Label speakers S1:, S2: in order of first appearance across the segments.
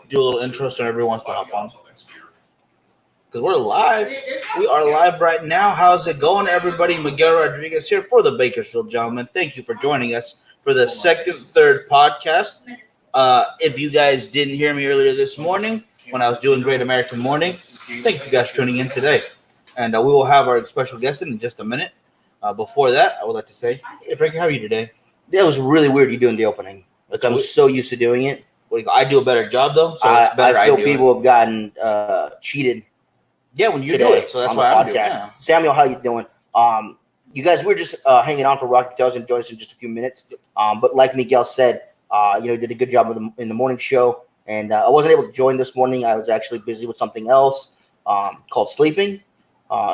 S1: do a little intro so everyone wants to hop on. Because we're live. We are live right now. How's it going, everybody? Miguel Rodriguez here for the Bakersfield Gentlemen. Thank you for joining us for the third podcast. If you guys didn't hear me earlier this morning when I was doing Great American Morning, thank you guys for tuning in today. And we will have our special guest in just a minute. Before that, I would like to say, hey, Frankie, how are you today?
S2: That was really weird you doing the opening. Like, I'm so used to doing it.
S1: I do a better job, though, so it's better.
S2: I feel people have gotten cheated.
S1: Yeah, when you do it, so that's why I'm doing it. Yeah.
S2: Samuel, how you doing? You guys, we're just hanging on for Rocky Patel and join us in just a few minutes. But like Miguel said, did a good job in the morning show, and I wasn't able to join this morning. I was actually busy with something else called sleeping,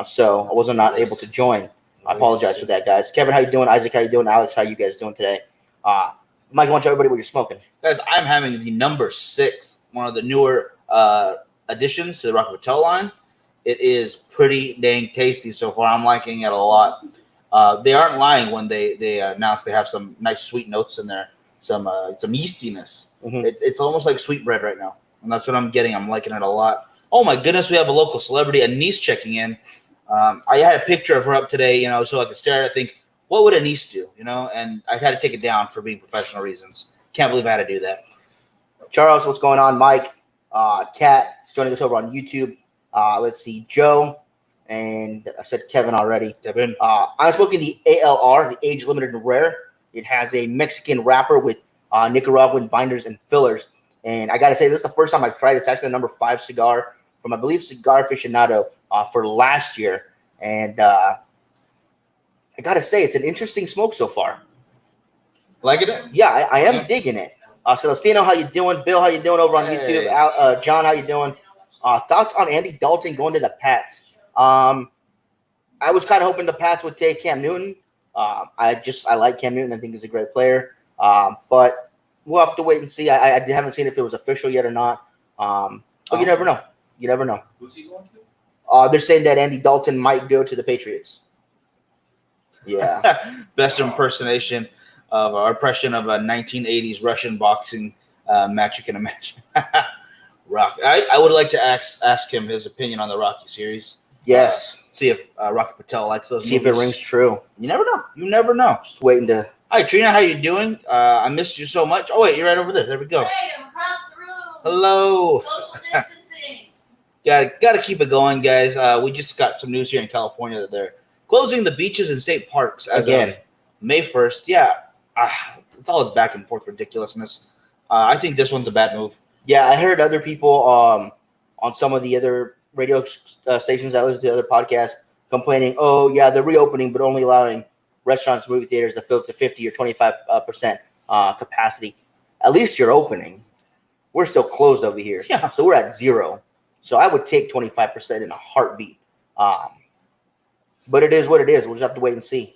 S2: so I was not able to join. I apologize for that, guys. Kevin, how you doing? Isaac, how you doing? Alex, how you guys doing today? Mike, I want to tell everybody what you're smoking.
S1: Guys, I'm having the number 6, one of the newer additions to the Rocky Patel line. It is pretty dang tasty so far. I'm liking it a lot. They aren't lying when they announce they have some nice sweet notes in there, some yeastiness. Mm-hmm. It's almost like sweet bread right now, and that's what I'm getting. I'm liking it a lot. Oh my goodness, we have a local celebrity, a niece, checking in. I had a picture of her up today, so I could stare at it, think, what would a niece do, And I had to take it down for being professional reasons. Can't believe I had to do that.
S2: Charles, what's going on? Mike, Kat, joining us over on YouTube. Let's see, Joe, and I said Kevin already.
S1: Kevin.
S2: I'm smoking the ALR, the Age Limited and Rare. It has a Mexican wrapper with Nicaraguan binders and fillers. And I got to say, this is the first time I've tried it. It's actually the number 5 cigar from, I believe, Cigar Aficionado for last year. And I got to say, it's an interesting smoke so far.
S1: Liking it?
S2: Yeah, I am digging it. Celestino, how you doing? Bill, how you doing over on YouTube? John, how you doing? Thoughts on Andy Dalton going to the Pats? I was kind of hoping the Pats would take Cam Newton. I like Cam Newton. I think he's a great player. But we'll have to wait and see. I haven't seen if it was official yet or not. But you never know. You never know.
S1: Who's he going to?
S2: They're saying that Andy Dalton might go to the Patriots. Yeah.
S1: Best impersonation of our impression of a 1980s Russian boxing match you can imagine. Rock. I would like to ask him his opinion on the Rocky series.
S2: Yes.
S1: See if Rocky Patel likes those.
S2: See movies. If it rings true.
S1: You never know. You never know.
S2: Just waiting to.
S1: Hi, Trina. How you doing? I missed you so much. Oh, wait. You're right over there. There we go.
S3: Hey, I'm across the room.
S1: Hello.
S3: Social distancing.
S1: Got to keep it going, guys. We just got some news here in California that they're closing the beaches and state parks as of May 1st. Yeah. It's all this back and forth ridiculousness. I think this one's a bad move.
S2: Yeah, I heard other people on some of the other radio stations that listen to other podcasts complaining, oh, yeah, they're reopening, but only allowing restaurants, movie theaters to fill to 50 or 25% capacity. At least you're opening. We're still closed over here.
S1: Yeah.
S2: So we're at 0. So I would take 25% in a heartbeat. But it is what it is. We'll just have to wait and see.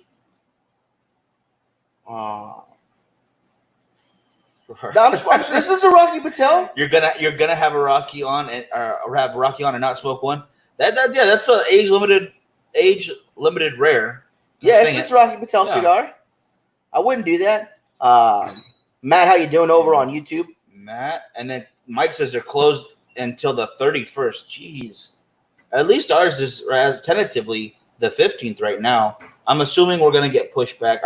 S2: This is a Rocky Patel.
S1: You're gonna have a Rocky on or have a Rocky on and not smoke one. That's a age limited rare.
S2: Yeah, it's Rocky Patel cigar. I wouldn't do that. Matt, how you doing over on YouTube?
S1: Matt, and then Mike says they're closed until the 31st. Jeez, at least ours is tentatively the 15th right now. I'm assuming we're gonna get pushed back.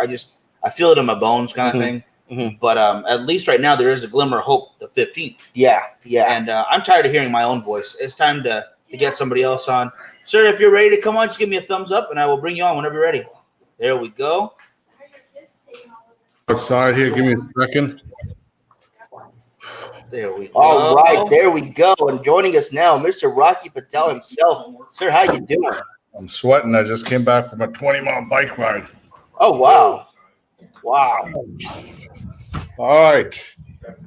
S1: I feel it in my bones, kind of thing. Mm-hmm. But at least right now there is a glimmer of hope. The 15th.
S2: Yeah.
S1: And I'm tired of hearing my own voice. It's time to get somebody else on. Sir, if you're ready to come on, just give me a thumbs up, and I will bring you on whenever you're ready. There we go.
S4: Outside here, give me a second.
S1: There we go.
S2: All right, there we go. And joining us now, Mr. Rocky Patel himself. Sir, how you doing?
S4: I'm sweating. I just came back from a 20-mile bike ride.
S2: Oh, wow. Wow.
S4: All right.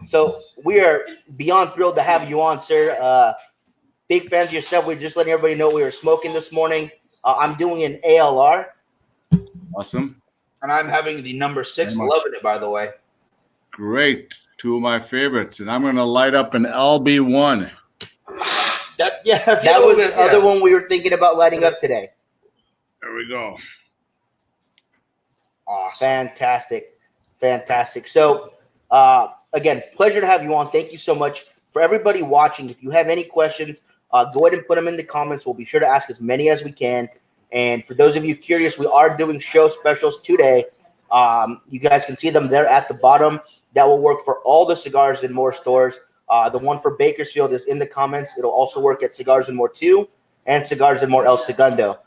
S2: So we are beyond thrilled to have you on, sir. Big fans of your stuff. We're just letting everybody know we were smoking this morning. I'm doing an ALR.
S4: Awesome.
S1: And I'm having the number 6. Loving it, by the way.
S4: Great. 2 of my favorites. And I'm going to light up an LB1.
S2: That was the other one we were thinking about lighting up today.
S4: There we go.
S2: Awesome. Fantastic. So, again, pleasure to have you on. Thank you so much for everybody watching, if you have any questions, go ahead and put them in the comments. We'll be sure to ask as many as we can. And for those of you curious, we are doing show specials today. You guys can see them there at the bottom. That will work for all the Cigars and More stores. The one for Bakersfield is in the comments. It'll also work at Cigars and More 2 and Cigars and More El Segundo.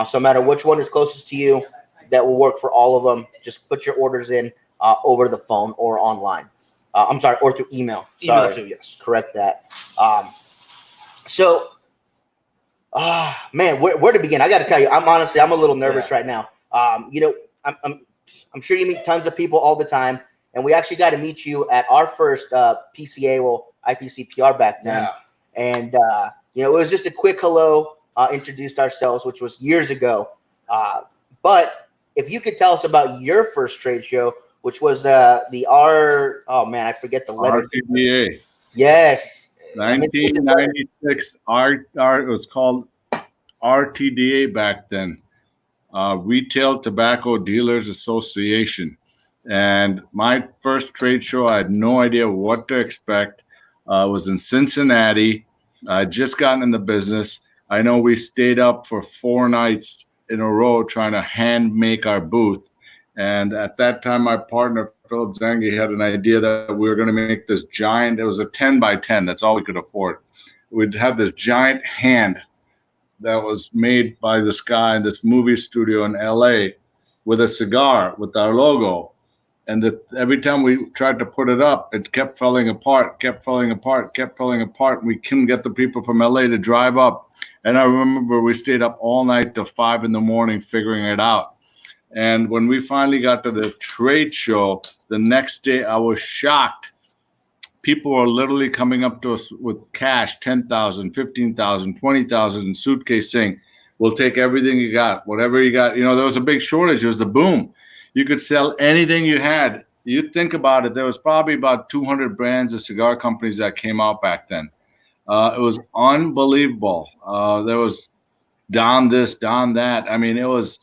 S2: So no matter which one is closest to you, that will work for all of them. Just put your orders in over the phone or online. I'm sorry, or through email. Sorry.
S1: Email too, yes.
S2: Correct that. Man, where to begin? I got to tell you, I'm a little nervous right now. I'm sure you meet tons of people all the time, and we actually got to meet you at our first PCA, IPCPR back then.
S1: Yeah.
S2: And it was just a quick hello, introduced ourselves, which was years ago. But if you could tell us about your first trade show, which was I forget the letter.
S4: RTDA.
S2: Yes.
S4: 1996. It was called RTDA back then. Retail Tobacco Dealers Association. And my first trade show, I had no idea what to expect. Was in Cincinnati. I had just gotten in the business. I know we stayed up for 4 nights in a row trying to hand make our booth. And at that time, my partner, Philip Zangi, had an idea that we were going to make this giant, it was a 10 by 10. That's all we could afford. We'd have this giant hand that was made by this guy in this movie studio in LA with a cigar with our logo. And every time we tried to put it up, it kept falling apart. We couldn't get the people from LA to drive up. And I remember we stayed up all night till 5 a.m. figuring it out. And when we finally got to the trade show, the next day I was shocked. People were literally coming up to us with cash, $10,000, $15,000, $20,000 in suitcase saying, we'll take everything you got, whatever you got. There was a big shortage. It was the boom. You could sell anything you had. You think about it, there was probably about 200 brands of cigar companies that came out back then. It was unbelievable. There was down this, down that. I mean, it was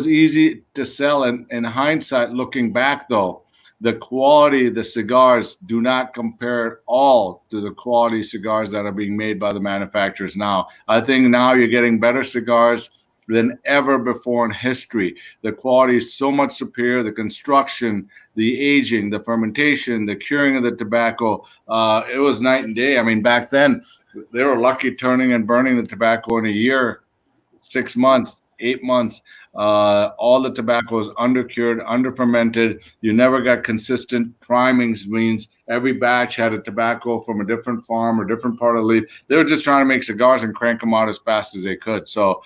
S4: easy to sell. And in hindsight, looking back, though, the quality of the cigars do not compare at all to the quality cigars that are being made by the manufacturers now. I think now you're getting better cigars than ever before in history. The quality is so much superior. The construction, the aging, the fermentation, the curing of the tobacco, it was night and day. I mean, back then, they were lucky turning and burning the tobacco in a year, 6 months, 8 months. All the tobacco was under-cured, under-fermented. You never got consistent primings, means every batch had a tobacco from a different farm or different part of the leaf. They were just trying to make cigars and crank them out as fast as they could. So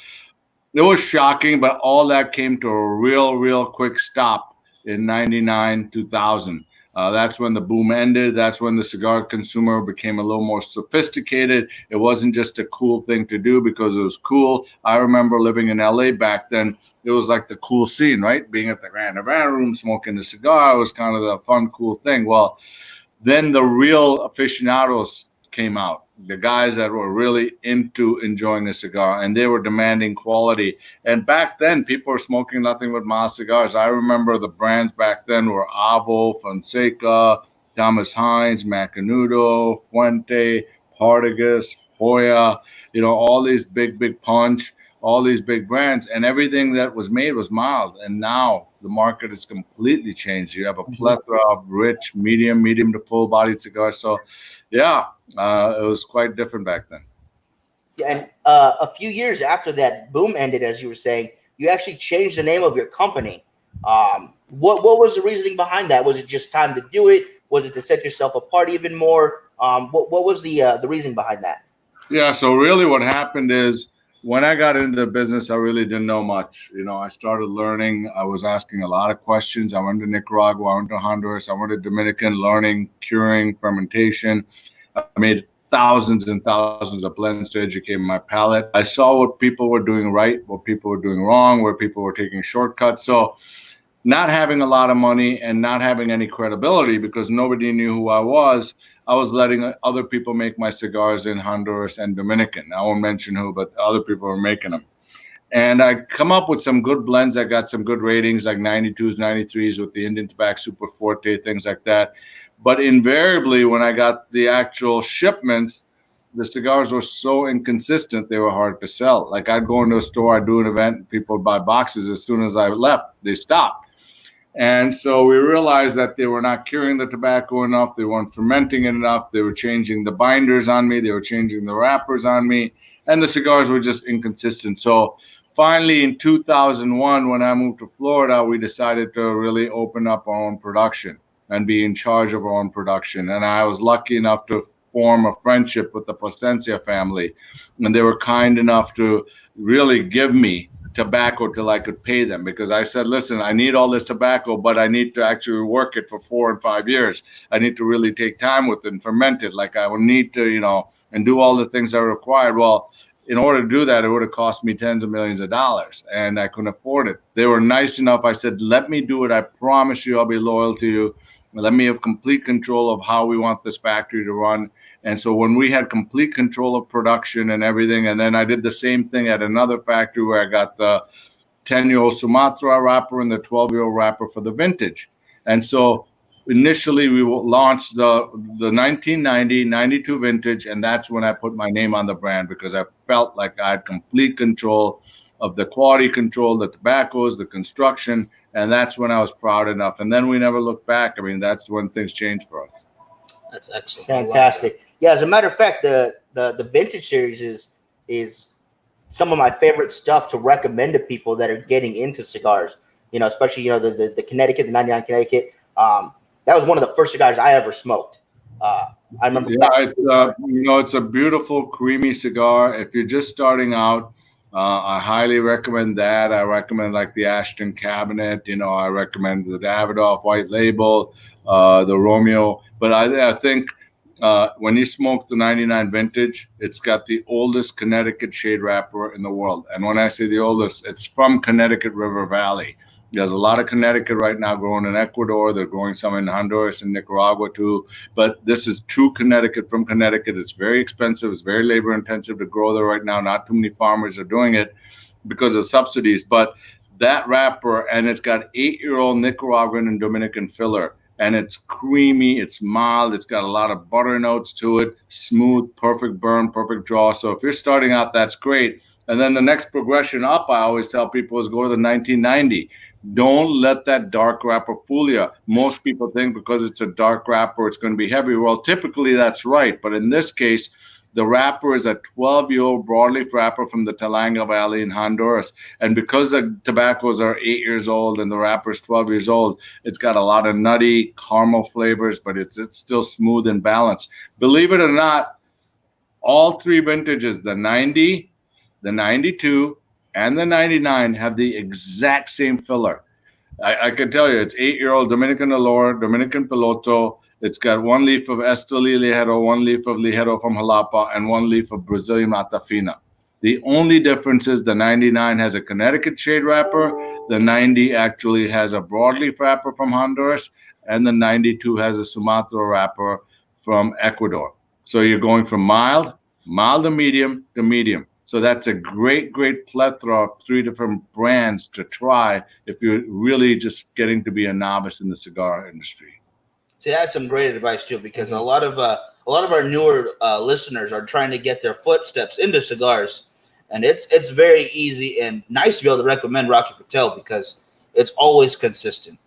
S4: it was shocking, but all that came to a real quick stop in 99, 2000. That's when the boom ended. That's when the cigar consumer became a little more sophisticated. It wasn't just a cool thing to do because it was cool. I remember living in LA back then. It was like the cool scene, right? Being at the Grand Havana room, smoking a cigar was kind of the fun, cool thing. Well, then the real aficionados came out, the guys that were really into enjoying a cigar, and they were demanding quality. And back then, people were smoking nothing but mild cigars. I remember the brands back then were Avo, Fonseca, Thomas Hines, Macanudo, Fuente, Partagas, Hoya, all these big punch, all these big brands, and everything that was made was mild. And now the market has completely changed. You have a plethora of rich, medium to full-bodied cigars. So, yeah, it was quite different back then.
S2: And a few years after that boom ended, as you were saying, you actually changed the name of your company. What was the reasoning behind that? Was it just time to do it? Was it to set yourself apart even more? What was the reason behind that?
S4: Yeah, so really what happened is when I got into the business, I really didn't know much. I started learning. I was asking a lot of questions. I went to Nicaragua, I went to Honduras, I went to Dominican, learning, curing, fermentation. I made thousands and thousands of blends to educate my palate. I saw what people were doing right, what people were doing wrong, where people were taking shortcuts. So not having a lot of money and not having any credibility because nobody knew who I was letting other people make my cigars in Honduras and Dominican. I won't mention who, but other people were making them. And I come up with some good blends. I got some good ratings, like 92s, 93s with the Indian Tobacco Super Forte, things like that. But invariably, when I got the actual shipments, the cigars were so inconsistent, they were hard to sell. Like I'd go into a store, I'd do an event, people would buy boxes. As soon as I left, they stopped. And so we realized that they were not curing the tobacco enough. They weren't fermenting it enough. They were changing the binders on me. They were changing the wrappers on me. And the cigars were just inconsistent. So finally, in 2001, when I moved to Florida, we decided to really open up our own production and be in charge of our own production. And I was lucky enough to form a friendship with the Placencia family. And they were kind enough to really give me tobacco till I could pay them, because I said, listen, I need all this tobacco, but I need to actually work it for 4 and 5 years. I need to really take time with it and ferment it. Like I would need to, and do all the things that are required. Well, in order to do that, it would have cost me tens of millions of dollars, and I couldn't afford it. They were nice enough. I said, let me do it. I promise you I'll be loyal to you. Let me have complete control of how we want this factory to run. And so when we had complete control of production and everything, and then I did the same thing at another factory where I got the 10-year-old Sumatra wrapper and the 12-year-old wrapper for the vintage. And so initially we launched the 1990-92 vintage, and that's when I put my name on the brand, because I felt like I had complete control of the quality control, the tobaccos, the construction, and that's when I was proud enough. And then we never looked back. I mean, that's when things changed for us.
S1: That's excellent.
S2: Fantastic. Yeah, as a matter of fact, the vintage series is some of my favorite stuff to recommend to people that are getting into cigars. Especially the Connecticut, the 99 Connecticut. That was one of the first cigars I ever smoked. I remember.
S4: Yeah, it's a beautiful, creamy cigar. If you're just starting out, I highly recommend that. I recommend like the Ashton Cabinet. I recommend the Davidoff White Label, the Romeo. But I think when you smoke the 99 vintage, it's got the oldest Connecticut shade wrapper in the world. And when I say the oldest, it's from Connecticut River Valley. There's a lot of Connecticut right now growing in Ecuador. They're growing some in Honduras and Nicaragua too. But this is true Connecticut from Connecticut. It's very expensive. It's very labor intensive to grow there right now. Not too many farmers are doing it because of subsidies. But that wrapper, and it's got 8-year-old Nicaraguan and Dominican filler. And it's creamy, it's mild, it's got a lot of butter notes to it, smooth, perfect burn, perfect draw. So if you're starting out, that's great. And then the next progression up, I always tell people, is go to the 1990. Don't let that dark wrapper fool you. Most people think because it's a dark wrapper, it's going to be heavy. Well, typically that's right. But in this case, the wrapper is a 12-year-old broadleaf wrapper from the Talanga Valley in Honduras. And because the tobaccos are 8 years old and the wrapper is 12 years old, it's got a lot of nutty caramel flavors, but it's still smooth and balanced. Believe it or not, all three vintages, the 90, the 92, and the 99, have the exact same filler. I can tell you, it's 8-year-old Dominican Allure, Dominican Piloto. It's got 1 leaf of Esteli Ligero, 1 leaf of Ligero from Jalapa, and 1 leaf of Brazilian Matafina. The only difference is the 99 has a Connecticut shade wrapper, the 90 actually has a broadleaf wrapper from Honduras, and the 92 has a Sumatra wrapper from Ecuador. So you're going from mild to medium to medium. So that's a great, great plethora of 3 different brands to try if you're really just getting to be a novice in the cigar industry.
S1: See, that's some great advice too, because a lot of our newer listeners are trying to get their footsteps into cigars, and it's very easy and nice to be able to recommend Rocky Patel because it's always consistent,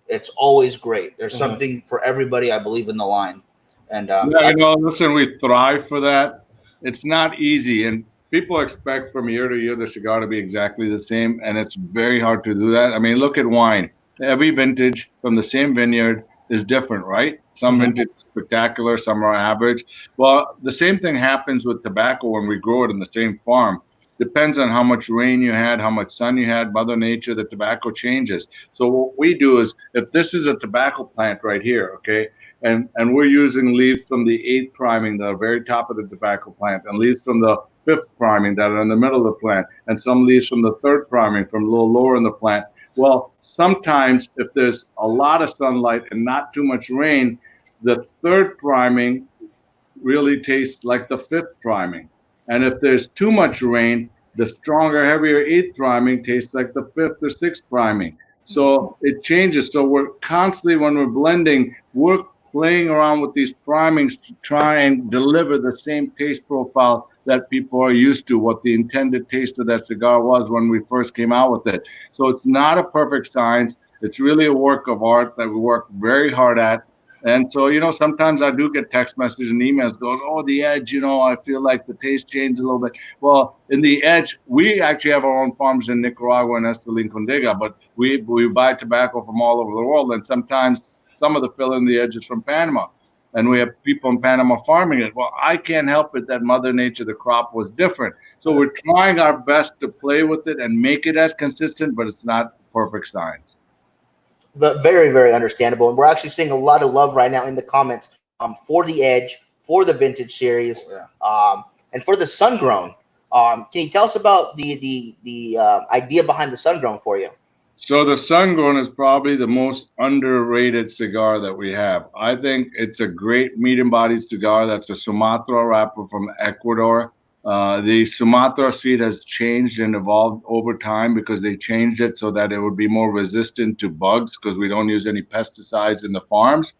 S1: it's always great. There's something for everybody, I believe, in the line. And
S4: listen, we thrive for that. It's not easy, and people expect from year to year the cigar to be exactly the same, and it's very hard to do that. I mean, look at wine. Every vintage from the same vineyard is different, right? Some vintage are spectacular, some are average. Well, the same thing happens with tobacco when we grow it in the same farm. Depends on how much rain you had, how much sun you had, Mother Nature, the tobacco changes. So what we do is, if this is a tobacco plant right here, okay, and we're using leaves from the 8th priming, the very top of the tobacco plant, and leaves from the 5th priming that are in the middle of the plant, and some leaves from the 3rd priming from a little lower in the plant. Well, sometimes if there's a lot of sunlight and not too much rain, the 3rd priming really tastes like the 5th priming. And if there's too much rain, the stronger, heavier 8th priming tastes like the 5th or 6th priming. So it changes. So we're constantly, when we're blending, we're playing around with these primings to try and deliver the same taste profile that people are used to, what the intended taste of that cigar was when we first came out with it. So it's not a perfect science. It's really a work of art that we work very hard at. And so, sometimes I do get text messages and emails goes, oh, the edge, I feel like the taste changed a little bit. Well, in the edge, we actually have our own farms in Nicaragua and Estelín Condega, but we buy tobacco from all over the world. And sometimes some of the fill in the edge is from Panama. And we have people in Panama farming it. Well, I can't help it that Mother Nature, the crop was different. So we're trying our best to play with it and make it as consistent, but it's not perfect science.
S2: But very, very understandable. And we're actually seeing a lot of love right now in the comments for the Edge, for the Vintage series, and for the Sun Grown. Can you tell us about the idea behind the Sun Grown for you?
S4: So the Sun Grown is probably the most underrated cigar that we have. I think it's a great medium-bodied cigar. That's a Sumatra wrapper from Ecuador. The Sumatra seed has changed and evolved over time because they changed it so that it would be more resistant to bugs because we don't use any pesticides in the farms.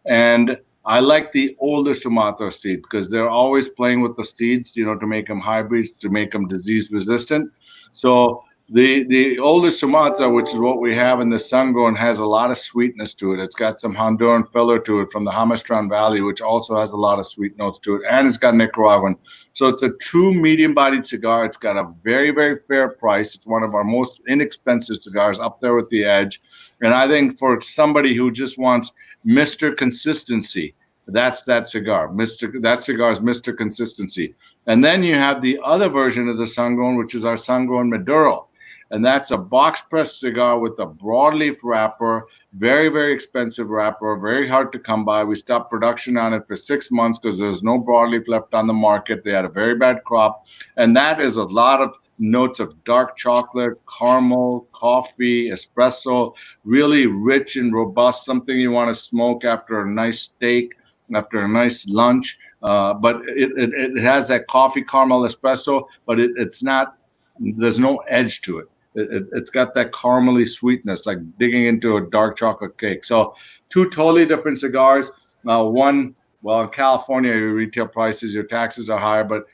S4: And I like the older Sumatra seed because they're always playing with the seeds, to make them hybrids, to make them disease resistant. So the older Sumatra, which is what we have in the Sun Grown, has a lot of sweetness to it. It's got some Honduran filler to it from the Jamastran Valley, which also has a lot of sweet notes to it. And it's got Nicaraguan. So it's a true medium-bodied cigar. It's got a very, very fair price. It's one of our most inexpensive cigars, up there with the Edge. And I think for somebody who just wants Mr. Consistency, that's that cigar. That cigar is Mr. Consistency. And then you have the other version of the Sun Grown, which is our Sun Grown Maduro. And that's a box press cigar with a broadleaf wrapper, very, very expensive wrapper, very hard to come by. We stopped production on it for 6 months because there's no broadleaf left on the market. They had a very bad crop. And that is a lot of notes of dark chocolate, caramel, coffee, espresso, really rich and robust, something you want to smoke after a nice steak, after a nice lunch. But it has that coffee, caramel, espresso, but it's not, there's no edge to it. It's got that caramely sweetness, like digging into a dark chocolate cake. So two totally different cigars. One, well, in California, your retail prices, your taxes are higher, but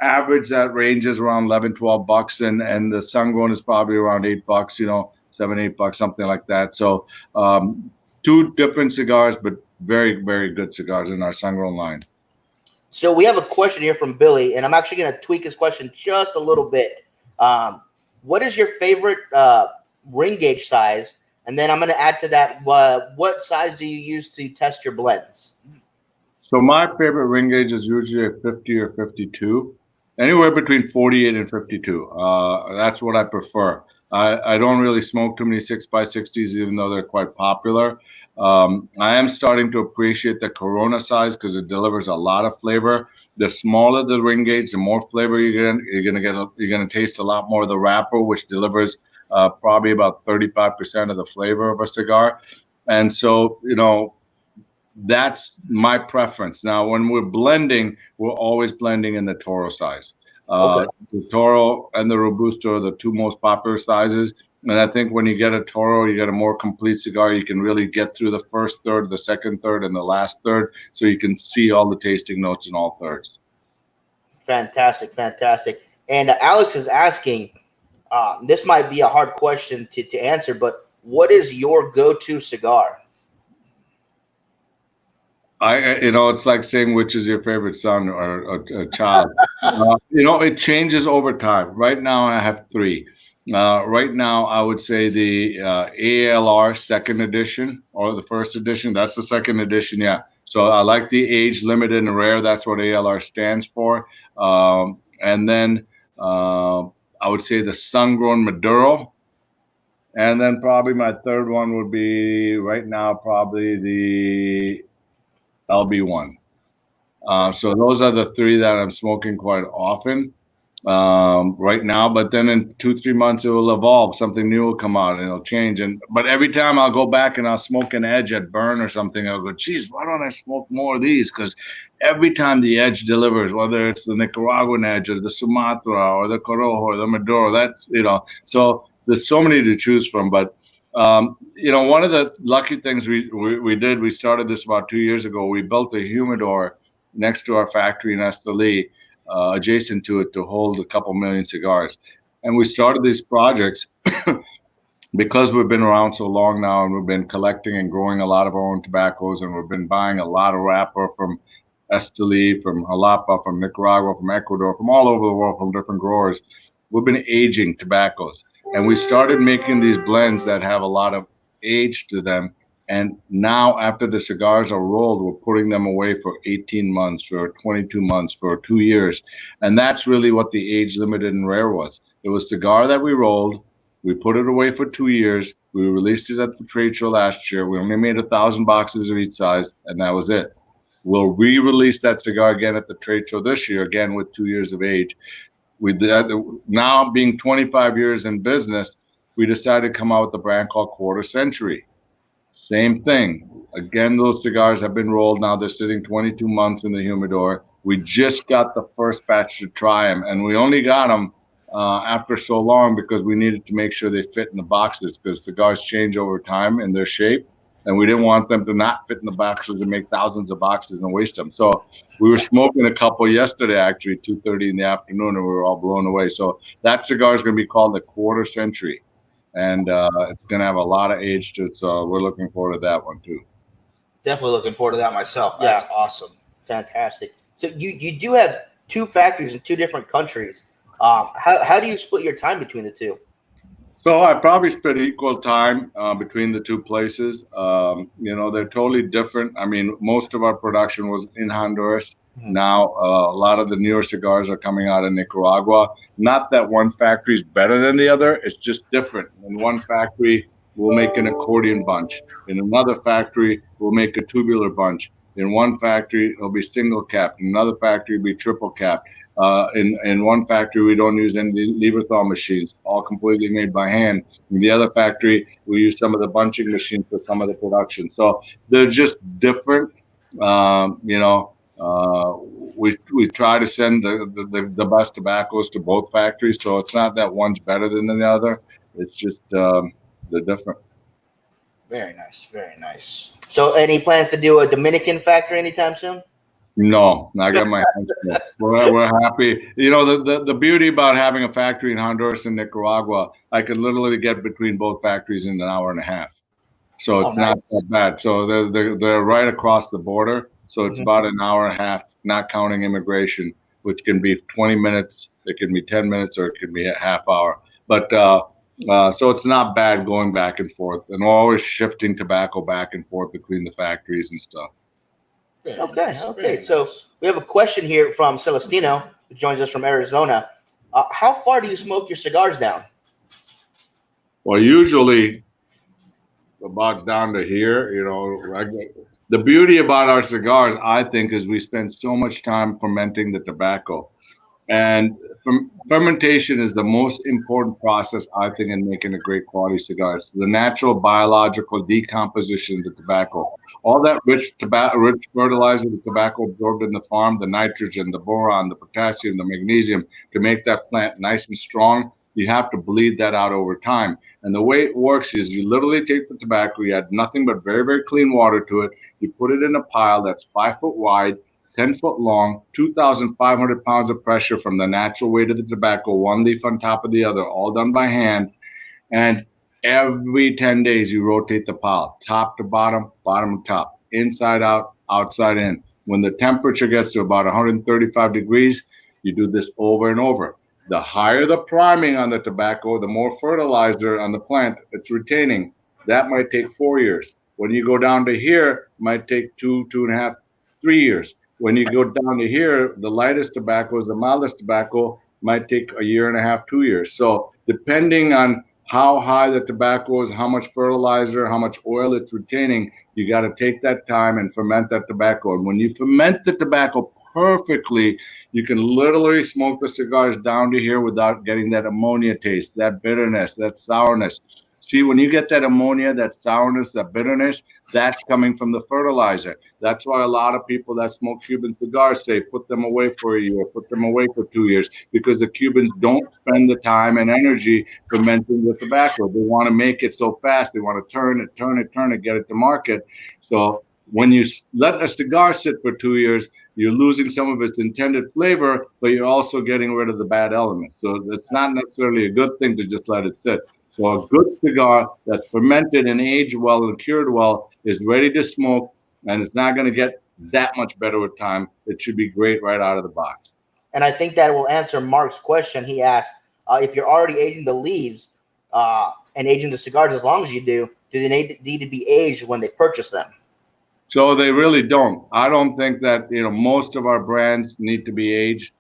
S4: average that ranges around $11-12, and the Sun Grown is probably around $8, $7-8, something like that. So two different cigars, but very, very good cigars in our Sun Grown line.
S2: So we have a question here from Billy, and I'm actually going to tweak his question just a little bit. What is your favorite ring gauge size? And then I'm going to add to that, what size do you use to test your blends?
S4: So my favorite ring gauge is usually a 50 or 52, anywhere between 48 and 52. That's what I prefer. I don't really smoke too many 6x60s, even though they're quite popular. I am starting to appreciate the Corona size because it delivers a lot of flavor. The smaller the ring gauge, the more flavor you're gonna taste a lot more of the wrapper, which delivers probably about 35% of the flavor of a cigar. And so, that's my preference. Now, when we're blending, we're always blending in the Toro size. The Toro and the Robusto are the two most popular sizes. And I think when you get a Toro, you get a more complete cigar. You can really get through the first third, the second third, and the last third. So you can see all the tasting notes in all thirds.
S2: Fantastic, fantastic. And Alex is asking, this might be a hard question to answer, but what is your go-to cigar?
S4: It's like saying which is your favorite son or a child. It changes over time. Right now, I have three. Right now, I would say the ALR second edition or the first edition. That's the second edition, yeah. So I like the age limited and rare. That's what ALR stands for. And then I would say the Sun Grown Maduro. And then probably my third one would be right now probably the LB1. So those are the three that I'm smoking quite often right now. But then in 2-3 months, it will evolve. Something new will come out and it'll change. But every time I'll go back and I'll smoke an Edge at Burn or something, I'll go, geez, why don't I smoke more of these? Because every time the Edge delivers, whether it's the Nicaraguan Edge or the Sumatra or the Corojo or the Maduro, so there's so many to choose from. But One of the lucky things we did, we started this about 2 years ago. We built a humidor next to our factory in Esteli, adjacent to it, to hold a couple million cigars. And we started these projects because we've been around so long now, and we've been collecting and growing a lot of our own tobaccos, and we've been buying a lot of wrapper from Esteli, from Jalapa, from Nicaragua, from Ecuador, from all over the world, from different growers. We've been aging tobaccos, and we started making these blends that have a lot of age to them. And now, after the cigars are rolled, we're putting them away for 18 months, for 22 months, for 2 years. And that's really what the age limited and rare was. It was cigar that we rolled. We put it away for 2 years. We released it at the trade show last year. We only made 1,000 boxes of each size, and that was it. We'll re-release that cigar again at the trade show this year, again with 2 years of age. We did, now being 25 years in business, we decided to come out with a brand called Quarter Century. Same thing. Again, those cigars have been rolled now. They're sitting 22 months in the humidor. We just got the first batch to try them, and we only got them after so long because we needed to make sure they fit in the boxes, because cigars change over time in their shape, and we didn't want them to not fit in the boxes and make thousands of boxes and waste them. So we were smoking a couple yesterday, actually, 2:30 in the afternoon, and we were all blown away. So that cigar is going to be called the Quarter Century, and it's going to have a lot of age to it. So we're looking forward to that one too.
S1: Definitely looking forward to that myself. That's awesome.
S2: Fantastic. So you do have two factories in two different countries. How do you split your time between the two?
S4: So I probably split equal time between the two places. They're totally different. I mean, most of our production was in Honduras. Mm-hmm. Now, a lot of the newer cigars are coming out of Nicaragua. Not that one factory is better than the other. It's just different. In one factory, we'll make an accordion bunch. In another factory, we'll make a tubular bunch. In one factory, it'll be single cap. In another factory, it'll be triple cap. In one factory, we don't use any Lieberthal machines, all completely made by hand. In the other factory, we use some of the bunching machines for some of the production. So they're just different. We try to send the best tobaccos to both factories. So it's not that one's better than the other. It's just they're different.
S1: Very nice. Very nice.
S2: So any plans to do a Dominican factory anytime soon?
S4: No, I got my hands full. We're happy. The beauty about having a factory in Honduras and Nicaragua, I could literally get between both factories in an hour and a half. So it's not that bad. So they're right across the border. So it's about an hour and a half, not counting immigration, which can be 20 minutes, it can be 10 minutes, or it can be a half hour. But so it's not bad going back and forth, and we're always shifting tobacco back and forth between the factories and stuff.
S2: Okay. So we have a question here from Celestino, who joins us from Arizona. How far do you smoke your cigars down?
S4: Well, usually about down to here. The beauty about our cigars, I think, is we spend so much time fermenting the tobacco. And fermentation is the most important process, I think, in making a great quality cigar. It's the natural biological decomposition of the tobacco. All that rich fertilizer the tobacco absorbed in the farm, the nitrogen, the boron, the potassium, the magnesium, to make that plant nice and strong, you have to bleed that out over time. And the way it works is you literally take the tobacco, you add nothing but very, very clean water to it, you put it in a pile that's 5 foot wide, 10 foot long, 2,500 pounds of pressure from the natural weight of the tobacco, one leaf on top of the other, all done by hand. And every 10 days, you rotate the pile, top to bottom, bottom to top, inside out, outside in. When the temperature gets to about 135 degrees, you do this over and over. The higher the priming on the tobacco, the more fertilizer on the plant it's retaining. That might take 4 years. When you go down to here, it might take 2.5, 3 years. When you go down to here, the lightest tobacco is the mildest tobacco, might take 1.5 years, 2 years. So depending on how high the tobacco is, how much fertilizer, how much oil it's retaining, you got to take that time and ferment that tobacco. And when you ferment the tobacco perfectly, you can literally smoke the cigars down to here without getting that ammonia taste, that bitterness, that sourness. See, when you get that ammonia, that sourness, that bitterness, that's coming from the fertilizer. That's why a lot of people that smoke Cuban cigars say put them away for a year, put them away for 2 years, because the Cubans don't spend the time and energy fermenting the tobacco. They want to make it so fast. They want to turn it, get it to market. So when you let a cigar sit for 2 years, you're losing some of its intended flavor, but you're also getting rid of the bad elements. So it's not necessarily a good thing to just let it sit. So a good cigar that's fermented and aged well and cured well is ready to smoke, and it's not going to get that much better with time. It should be great right out of the box.
S2: And I think that will answer Mark's question. He asked if you're already aging the leaves and aging the cigars as long as you do they need to be aged when they purchase them?
S4: So they really don't. I don't think that most of our brands need to be aged.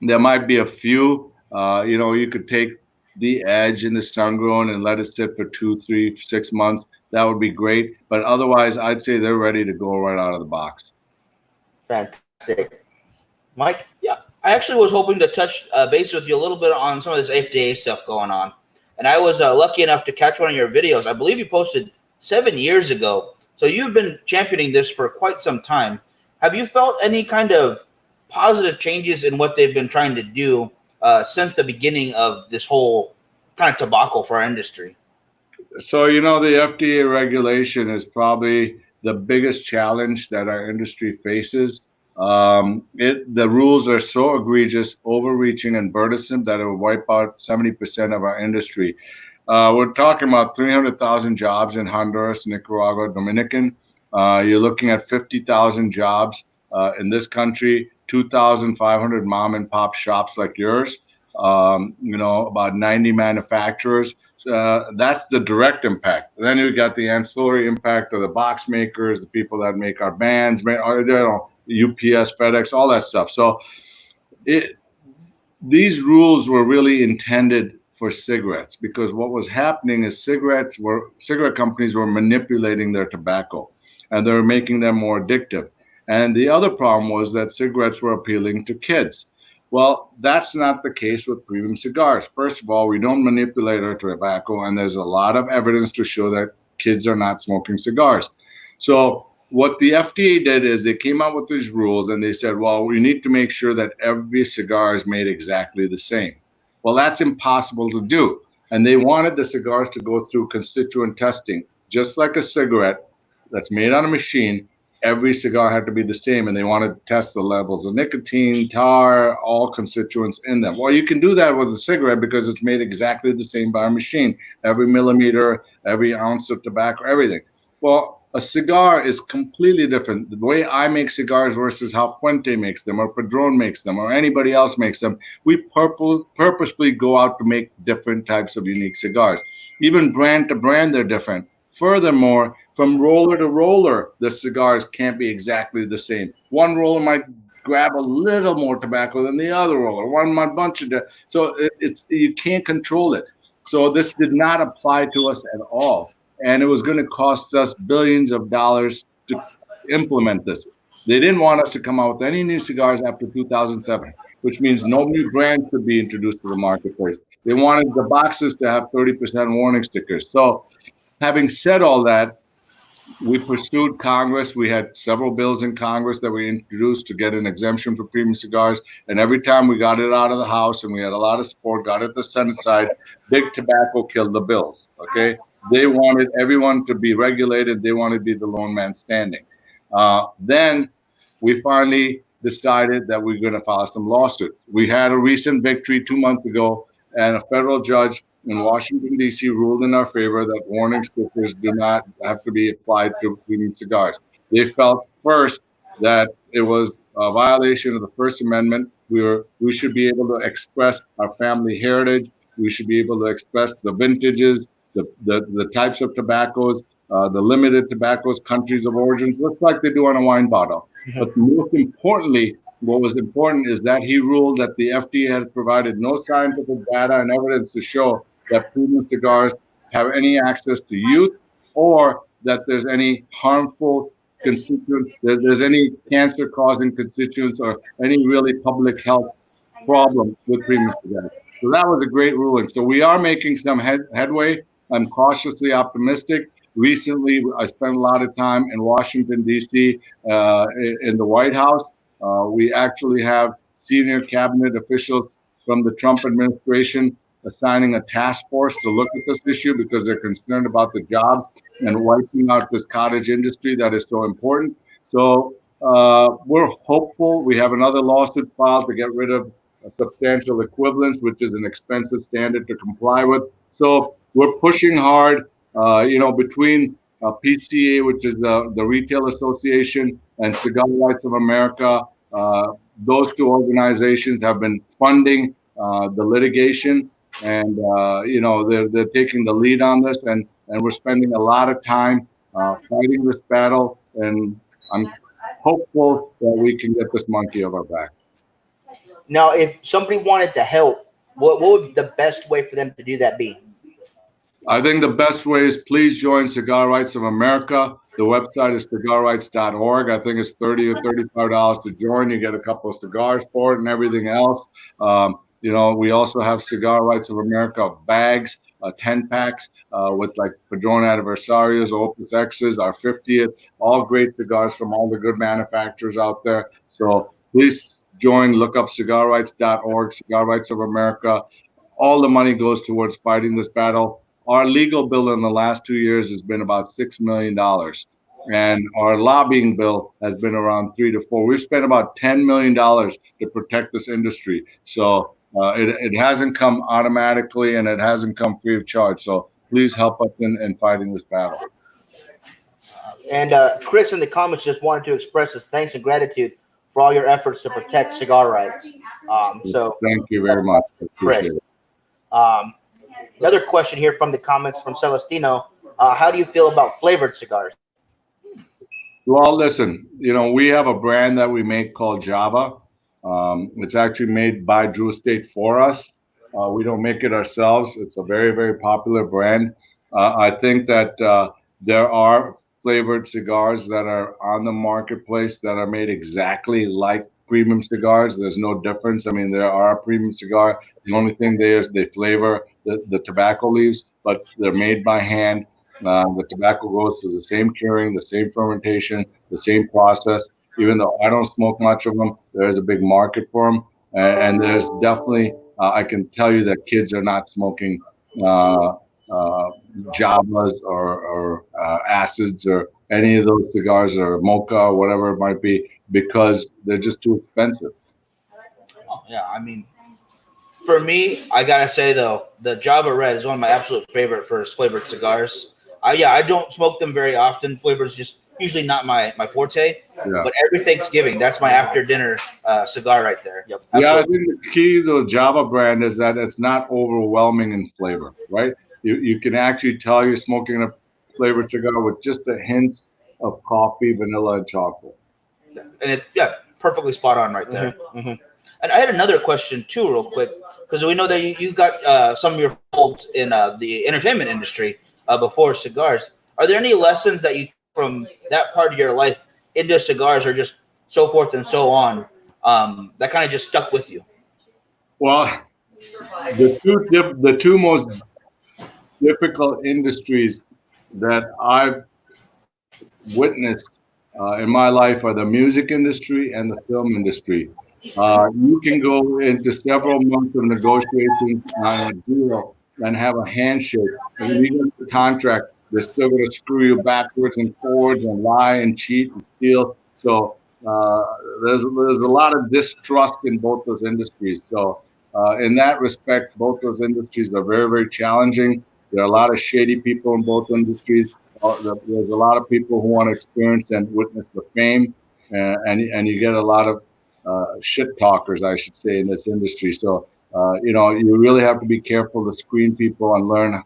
S4: There might be a few. You could take the Edge and the Sun Grown and let it sit for 2, 3, 6 months. That would be great. But otherwise, I'd say they're ready to go right out of the box.
S2: Fantastic. Mike?
S1: Yeah, I actually was hoping to touch base with you a little bit on some of this FDA stuff going on. And I was lucky enough to catch one of your videos. I believe you posted 7 years ago. So you've been championing this for quite some time. Have you felt any kind of positive changes in what they've been trying to do since the beginning of this whole kind of tobacco for our industry?
S4: So, the FDA regulation is probably the biggest challenge that our industry faces. The rules are so egregious, overreaching, and burdensome that it will wipe out 70% of our industry. We're talking about 300,000 jobs in Honduras, Nicaragua, Dominican. You're looking at 50,000 jobs in this country, 2,500 mom and pop shops like yours, about 90 manufacturers. That's the direct impact. Then you got the ancillary impact of the box makers, the people that make our bands, UPS, FedEx, all that stuff. So these rules were really intended for cigarettes, because what was happening is cigarette companies were manipulating their tobacco, and they were making them more addictive. And the other problem was that cigarettes were appealing to kids. Well, that's not the case with premium cigars. First of all, we don't manipulate our tobacco, and there's a lot of evidence to show that kids are not smoking cigars. So what the FDA did is they came out with these rules, and they said, well, we need to make sure that every cigar is made exactly the same. Well, that's impossible to do. And they wanted the cigars to go through constituent testing, just like a cigarette that's made on a machine. Every cigar had to be the same, and they wanted to test the levels of nicotine, tar, all constituents in them. Well, you can do that with a cigarette because it's made exactly the same by a machine. Every millimeter, every ounce of tobacco, everything. Well, a cigar is completely different. The way I make cigars versus how Fuente makes them, or Padron makes them, or anybody else makes them, we purposefully go out to make different types of unique cigars. Even brand to brand, they're different. Furthermore, from roller to roller, the cigars can't be exactly the same. One roller might grab a little more tobacco than the other roller. One might bunch of it. So you can't control it. So this did not apply to us at all. And it was going to cost us billions of dollars to implement this. They didn't want us to come out with any new cigars after 2007, which means no new brands could be introduced to the marketplace. They wanted the boxes to have 30% warning stickers. So having said all that, we pursued Congress. We had several bills in Congress that we introduced to get an exemption for premium cigars. And every time we got it out of the House and we had a lot of support, got it the Senate side, big tobacco killed the bills, okay? They wanted everyone to be regulated. They wanted to be the lone man standing. Then we finally decided that we're going to file some lawsuits. We had a recent victory 2 months ago, and a federal judge in Washington, D.C. ruled in our favor that warning stickers do not have to be applied to premium cigars. They felt first that it was a violation of the First Amendment. We should be able to express our family heritage. We should be able to express the vintages, the types of tobaccos, the limited tobaccos, countries of origins, just like they do on a wine bottle. Mm-hmm. But most importantly, what was important is that he ruled that the FDA had provided no scientific data and evidence to show that premium cigars have any access to youth, or that there's any harmful constituents, there's any cancer-causing constituents, or any really public health problem with premium cigars. So that was a great ruling. So we are making some headway. I'm cautiously optimistic. Recently, I spent a lot of time in Washington, D.C., in the White House. We actually have senior cabinet officials from the Trump administration assigning a task force to look at this issue because they're concerned about the jobs and wiping out this cottage industry that is so important. So we're hopeful. We have another lawsuit filed to get rid of substantial equivalence, which is an expensive standard to comply with. So we're pushing hard. Between PCA, which is the Retail Association, and Cigar Rights of America, those two organizations have been funding the litigation, and they're taking the lead on this, and we're spending a lot of time fighting this battle, and I'm hopeful that we can get this monkey off our back.
S2: Now, if somebody wanted to help, what would the best way for them to do that be?
S4: I think the best way is please join Cigar Rights of America. The website is cigarrights.org. I think it's $30 or $35 to join. You get a couple of cigars for it and everything else. We also have Cigar Rights of America bags, 10 packs with like Padron Adversarios, Opus X's, our 50th, all great cigars from all the good manufacturers out there. So please join, look up cigarrights.org, Cigar Rights of America. All the money goes towards fighting this battle. Our legal bill in the last 2 years has been about $6 million. And our lobbying bill has been around 3 to 4. We've spent about $10 million to protect this industry. So it hasn't come automatically, and it hasn't come free of charge. So please help us in fighting this battle.
S2: And Chris in the comments just wanted to express his thanks and gratitude for all your efforts to protect cigar rights. So
S4: thank you very much. I appreciate it.
S2: Another question here from the comments from Celestino. How do you feel about flavored cigars?
S4: Well, listen, we have a brand that we make called Java. It's actually made by Drew Estate for us. We don't make it ourselves. It's a very, very popular brand. I think that there are flavored cigars that are on the marketplace that are made exactly like premium cigars. There's no difference. I mean, there are a premium cigar. The only thing there is they flavor the tobacco leaves, but they're made by hand. The tobacco goes through the same curing, the same fermentation, the same process. Even though I don't smoke much of them, there's a big market for them. And there's definitely, I can tell you that kids are not smoking Javas or acids or any of those cigars or mocha or whatever it might be, because they're just too expensive.
S1: Oh, yeah. I mean, for me, I got to say, though, the Java Red is one of my absolute favorite for flavored cigars. I don't smoke them very often. Flavor's just usually not my forte. Yeah. But every Thanksgiving, that's my after dinner cigar right there. Yep.
S4: Yeah, I think the key to the Java brand is that it's not overwhelming in flavor, right? You can actually tell you're smoking a flavored cigar with just a hint of coffee, vanilla, and chocolate.
S1: And perfectly spot on right there. Mm-hmm. Mm-hmm. And I had another question too, real quick, because we know that you got some of your folks in the entertainment industry before cigars. Are there any lessons that you from that part of your life into cigars, or just so forth and so on, that kind of just stuck with you?
S4: Well, the two most difficult industries that I've witnessed in my life are the music industry and the film industry. You can go into several months of negotiations on a deal and have a handshake. And when you get the contract, they're still going to screw you backwards and forwards and lie and cheat and steal. So there's a lot of distrust in both those industries. So in that respect, both those industries are very, very challenging. There are a lot of shady people in both industries. There's a lot of people who want to experience and witness the fame, and you get a lot of shit talkers, I should say, in this industry. So, you really have to be careful to screen people and learn.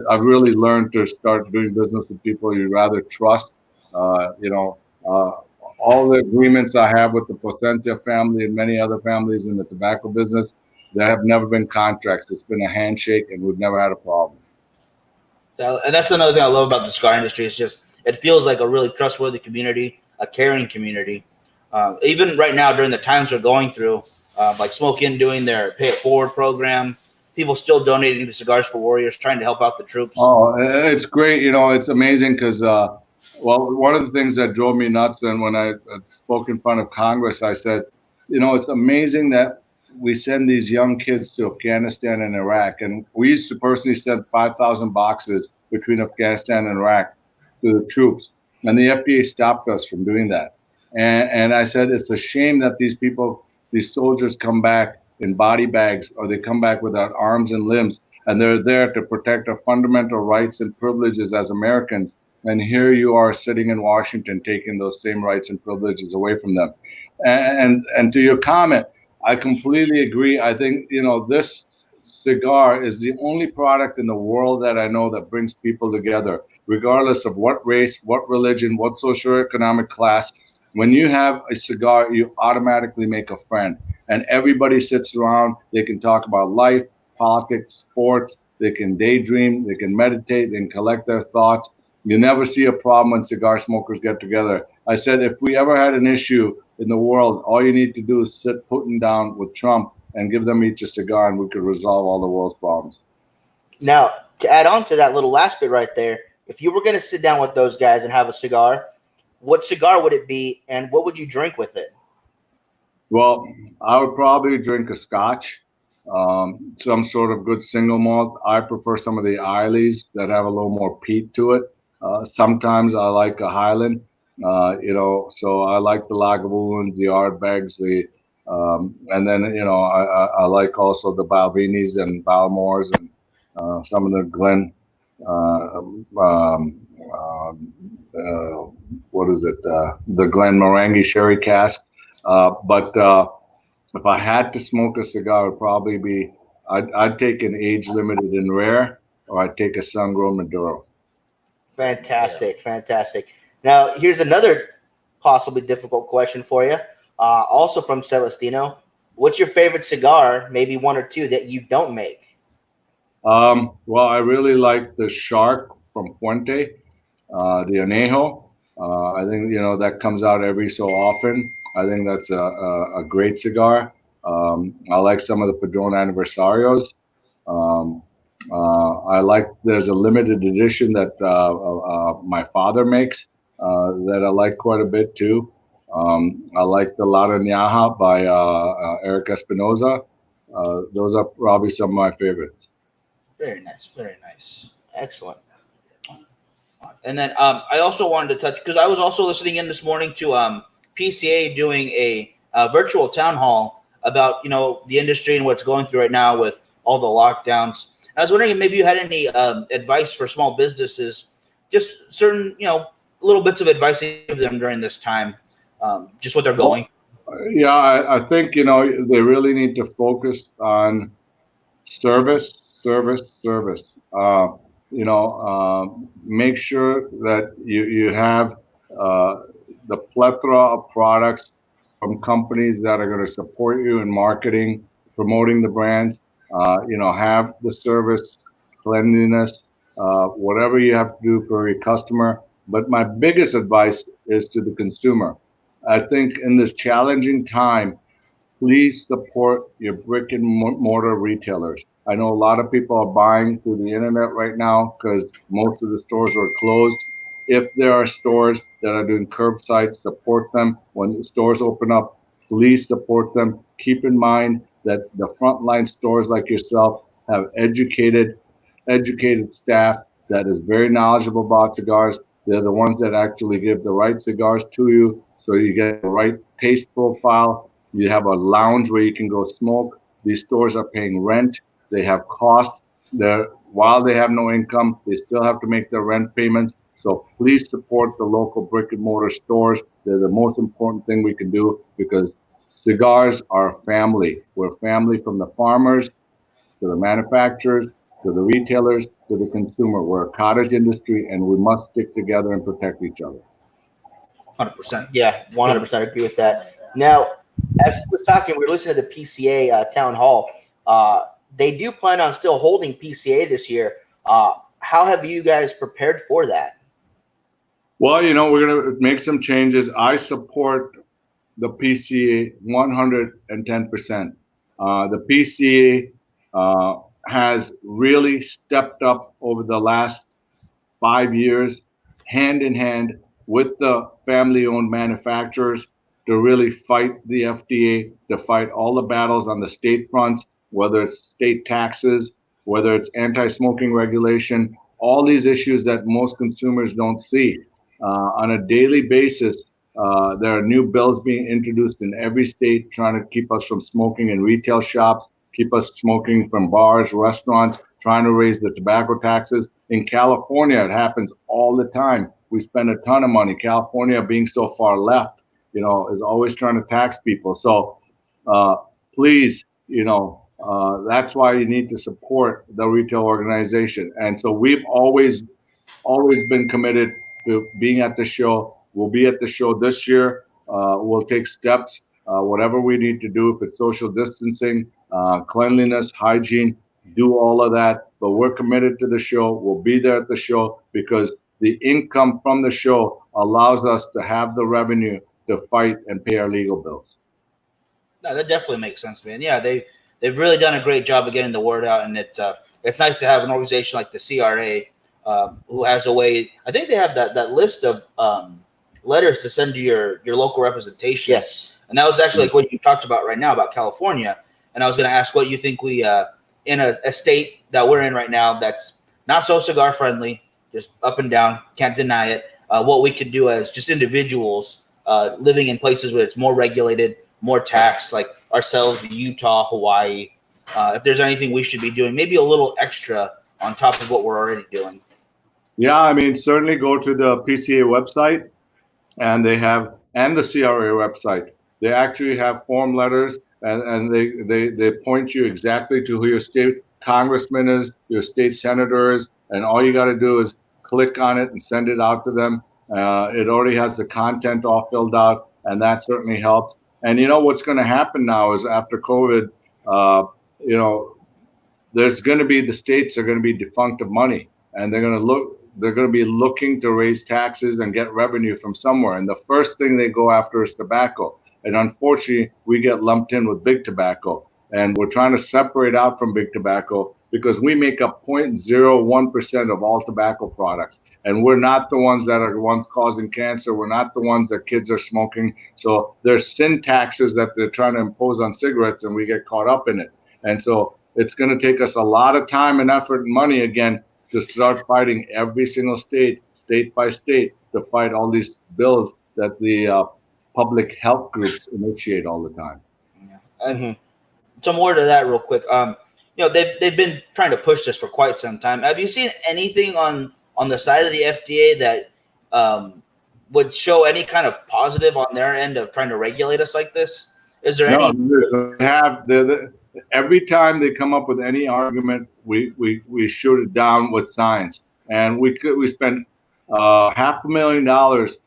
S4: I've really learned to start doing business with people you rather trust. All the agreements I have with the Placencia family and many other families in the tobacco business, there have never been contracts. It's been a handshake, and we've never had a problem.
S1: And that's another thing I love about the cigar industry. It's just it feels like a really trustworthy community, a caring community. Even right now, during the times we're going through, like Smoke Inn doing their Pay It Forward program, people still donating to Cigars for Warriors, trying to help out the troops.
S4: Oh, it's great. It's amazing because, well, one of the things that drove me nuts, and when I spoke in front of Congress, I said, it's amazing that we send these young kids to Afghanistan and Iraq. And we used to personally send 5,000 boxes between Afghanistan and Iraq to the troops. And the FDA stopped us from doing that. And I said, it's a shame that these soldiers come back in body bags, or they come back without arms and limbs, and they're there to protect our fundamental rights and privileges as Americans. And here you are sitting in Washington taking those same rights and privileges away from them. And to your comment, I completely agree. I think, this cigar is the only product in the world that I know that brings people together, regardless of what race, what religion, what socioeconomic class. When you have a cigar, you automatically make a friend, and everybody sits around. They can talk about life, politics, sports. They can daydream. They can meditate. They can collect their thoughts. You never see a problem when cigar smokers get together. I said, if we ever had an issue in the world, all you need to do is sit Putin down with Trump and give them each a cigar, and we could resolve all the world's problems.
S2: Now, to add on to that little last bit right there, if you were going to sit down with those guys and have a cigar, what cigar would it be, and what would you drink with it?
S4: Well, I would probably drink a Scotch, some sort of good single malt. I prefer some of the Ileys that have a little more peat to it. Sometimes I like a Highland, so I like the Lagavulins, the Ardbegs, and then, I like also the Balvinis and Balmores and some of the Glen, the Glen Morangi sherry cask. But if I had to smoke a cigar, it would probably be, I'd take an age limited and rare, or I'd take a sun-grown Maduro.
S2: Fantastic. Now, here's another possibly difficult question for you. Also from Celestino, what's your favorite cigar, maybe one or two, that you don't make?
S4: Well, I really like the Shark from Fuente, the Anejo. I think, that comes out every so often. I think that's a great cigar. I like some of the Padron Aniversarios. I like, there's a limited edition that my father makes that I like quite a bit too. I like the La Rañaja by Eric Espinoza. Those are probably some of my favorites.
S1: Very nice.
S2: Excellent.
S1: And then I also wanted to touch, because I was also listening in this morning to PCA doing a virtual town hall about the industry and what's going through right now with all the lockdowns. I was wondering if maybe you had any advice for small businesses, just certain little bits of advice to give them during this time, just what they're going through.
S4: Yeah, I think they really need to focus on service. Make sure that you have the plethora of products from companies that are going to support you in marketing, promoting the brands. Have the service, cleanliness, whatever you have to do for your customer. But my biggest advice is to the consumer. I think in this challenging time, please support your brick and mortar retailers. I know a lot of people are buying through the internet right now because most of the stores are closed. If there are stores that are doing curbside, support them. When the stores open up, please support them. Keep in mind that the frontline stores like yourself have educated staff that is very knowledgeable about cigars. They're the ones that actually give the right cigars to you, so you get the right taste profile. You have a lounge where you can go smoke. These stores are paying rent. They have costs. While they have no income, they still have to make their rent payments. So please support the local brick and mortar stores. They're the most important thing we can do, because cigars are a family. We're a family, from the farmers to the manufacturers to the retailers to the consumer. We're a cottage industry, and we must stick together and protect each other.
S1: 100%.
S2: Yeah, 100% agree with that. Now, as we were talking, we were listening to the PCA town hall. They do plan on still holding PCA this year. How have you guys prepared for that?
S4: Well, we're going to make some changes. I support the PCA 110%. The PCA has really stepped up over the last 5 years, hand in hand with the family-owned manufacturers to really fight the FDA, to fight all the battles on the state fronts, whether it's state taxes, whether it's anti-smoking regulation, all these issues that most consumers don't see. On a daily basis, there are new bills being introduced in every state trying to keep us from smoking in retail shops, keep us smoking from bars, restaurants, trying to raise the tobacco taxes. In California, it happens all the time. We spend a ton of money. California, being so far left, is always trying to tax people. So please, that's why you need to support the retail organization. And so we've always been committed to being at the show. We'll be at the show this year. We'll take steps, whatever we need to do, if it's social distancing, cleanliness, hygiene, do all of that. But we're committed to the show. We'll be there at the show because the income from the show allows us to have the revenue to fight and pay our legal bills.
S1: No, that definitely makes sense, man. Yeah, they've really done a great job of getting the word out, and it's nice to have an organization like the CRA who has a way. I think they have that list of letters to send to your local representation.
S2: Yes,
S1: and that was actually like what you talked about right now about California. And I was going to ask what you think we in a state that we're in right now that's not so cigar friendly, just up and down, can't deny it. What we could do as just individuals living in places where it's more regulated, more taxed, like ourselves, Utah, Hawaii. If there's anything we should be doing, maybe a little extra on top of what we're already doing.
S4: Yeah, I mean, certainly go to the PCA website, and the CRA website. They actually have form letters, and they point you exactly to who your state congressman is, your state senator is, and all you got to do is click on it and send it out to them. It already has the content all filled out, and that certainly helps. And what's going to happen now is after COVID, there's going to be, the states are going to be defunct of money, and they're going to be looking to raise taxes and get revenue from somewhere. And the first thing they go after is tobacco. And unfortunately, we get lumped in with big tobacco. And we're trying to separate out from big tobacco because we make up 0.01% of all tobacco products. And we're not the ones that are the ones causing cancer. We're not the ones that kids are smoking. So there's sin taxes that they're trying to impose on cigarettes, and we get caught up in it. And so it's going to take us a lot of time and effort and money again to start fighting every single state by state, to fight all these bills that the public health groups initiate all the time.
S1: Yeah. Mm-hmm. Some more to that real quick. They've been trying to push this for quite some time. Have you seen anything on the side of the FDA that would show any kind of positive on their end of trying to regulate us like this? Is there any?
S4: Every time they come up with any argument, we shoot it down with science. And we spent $500,000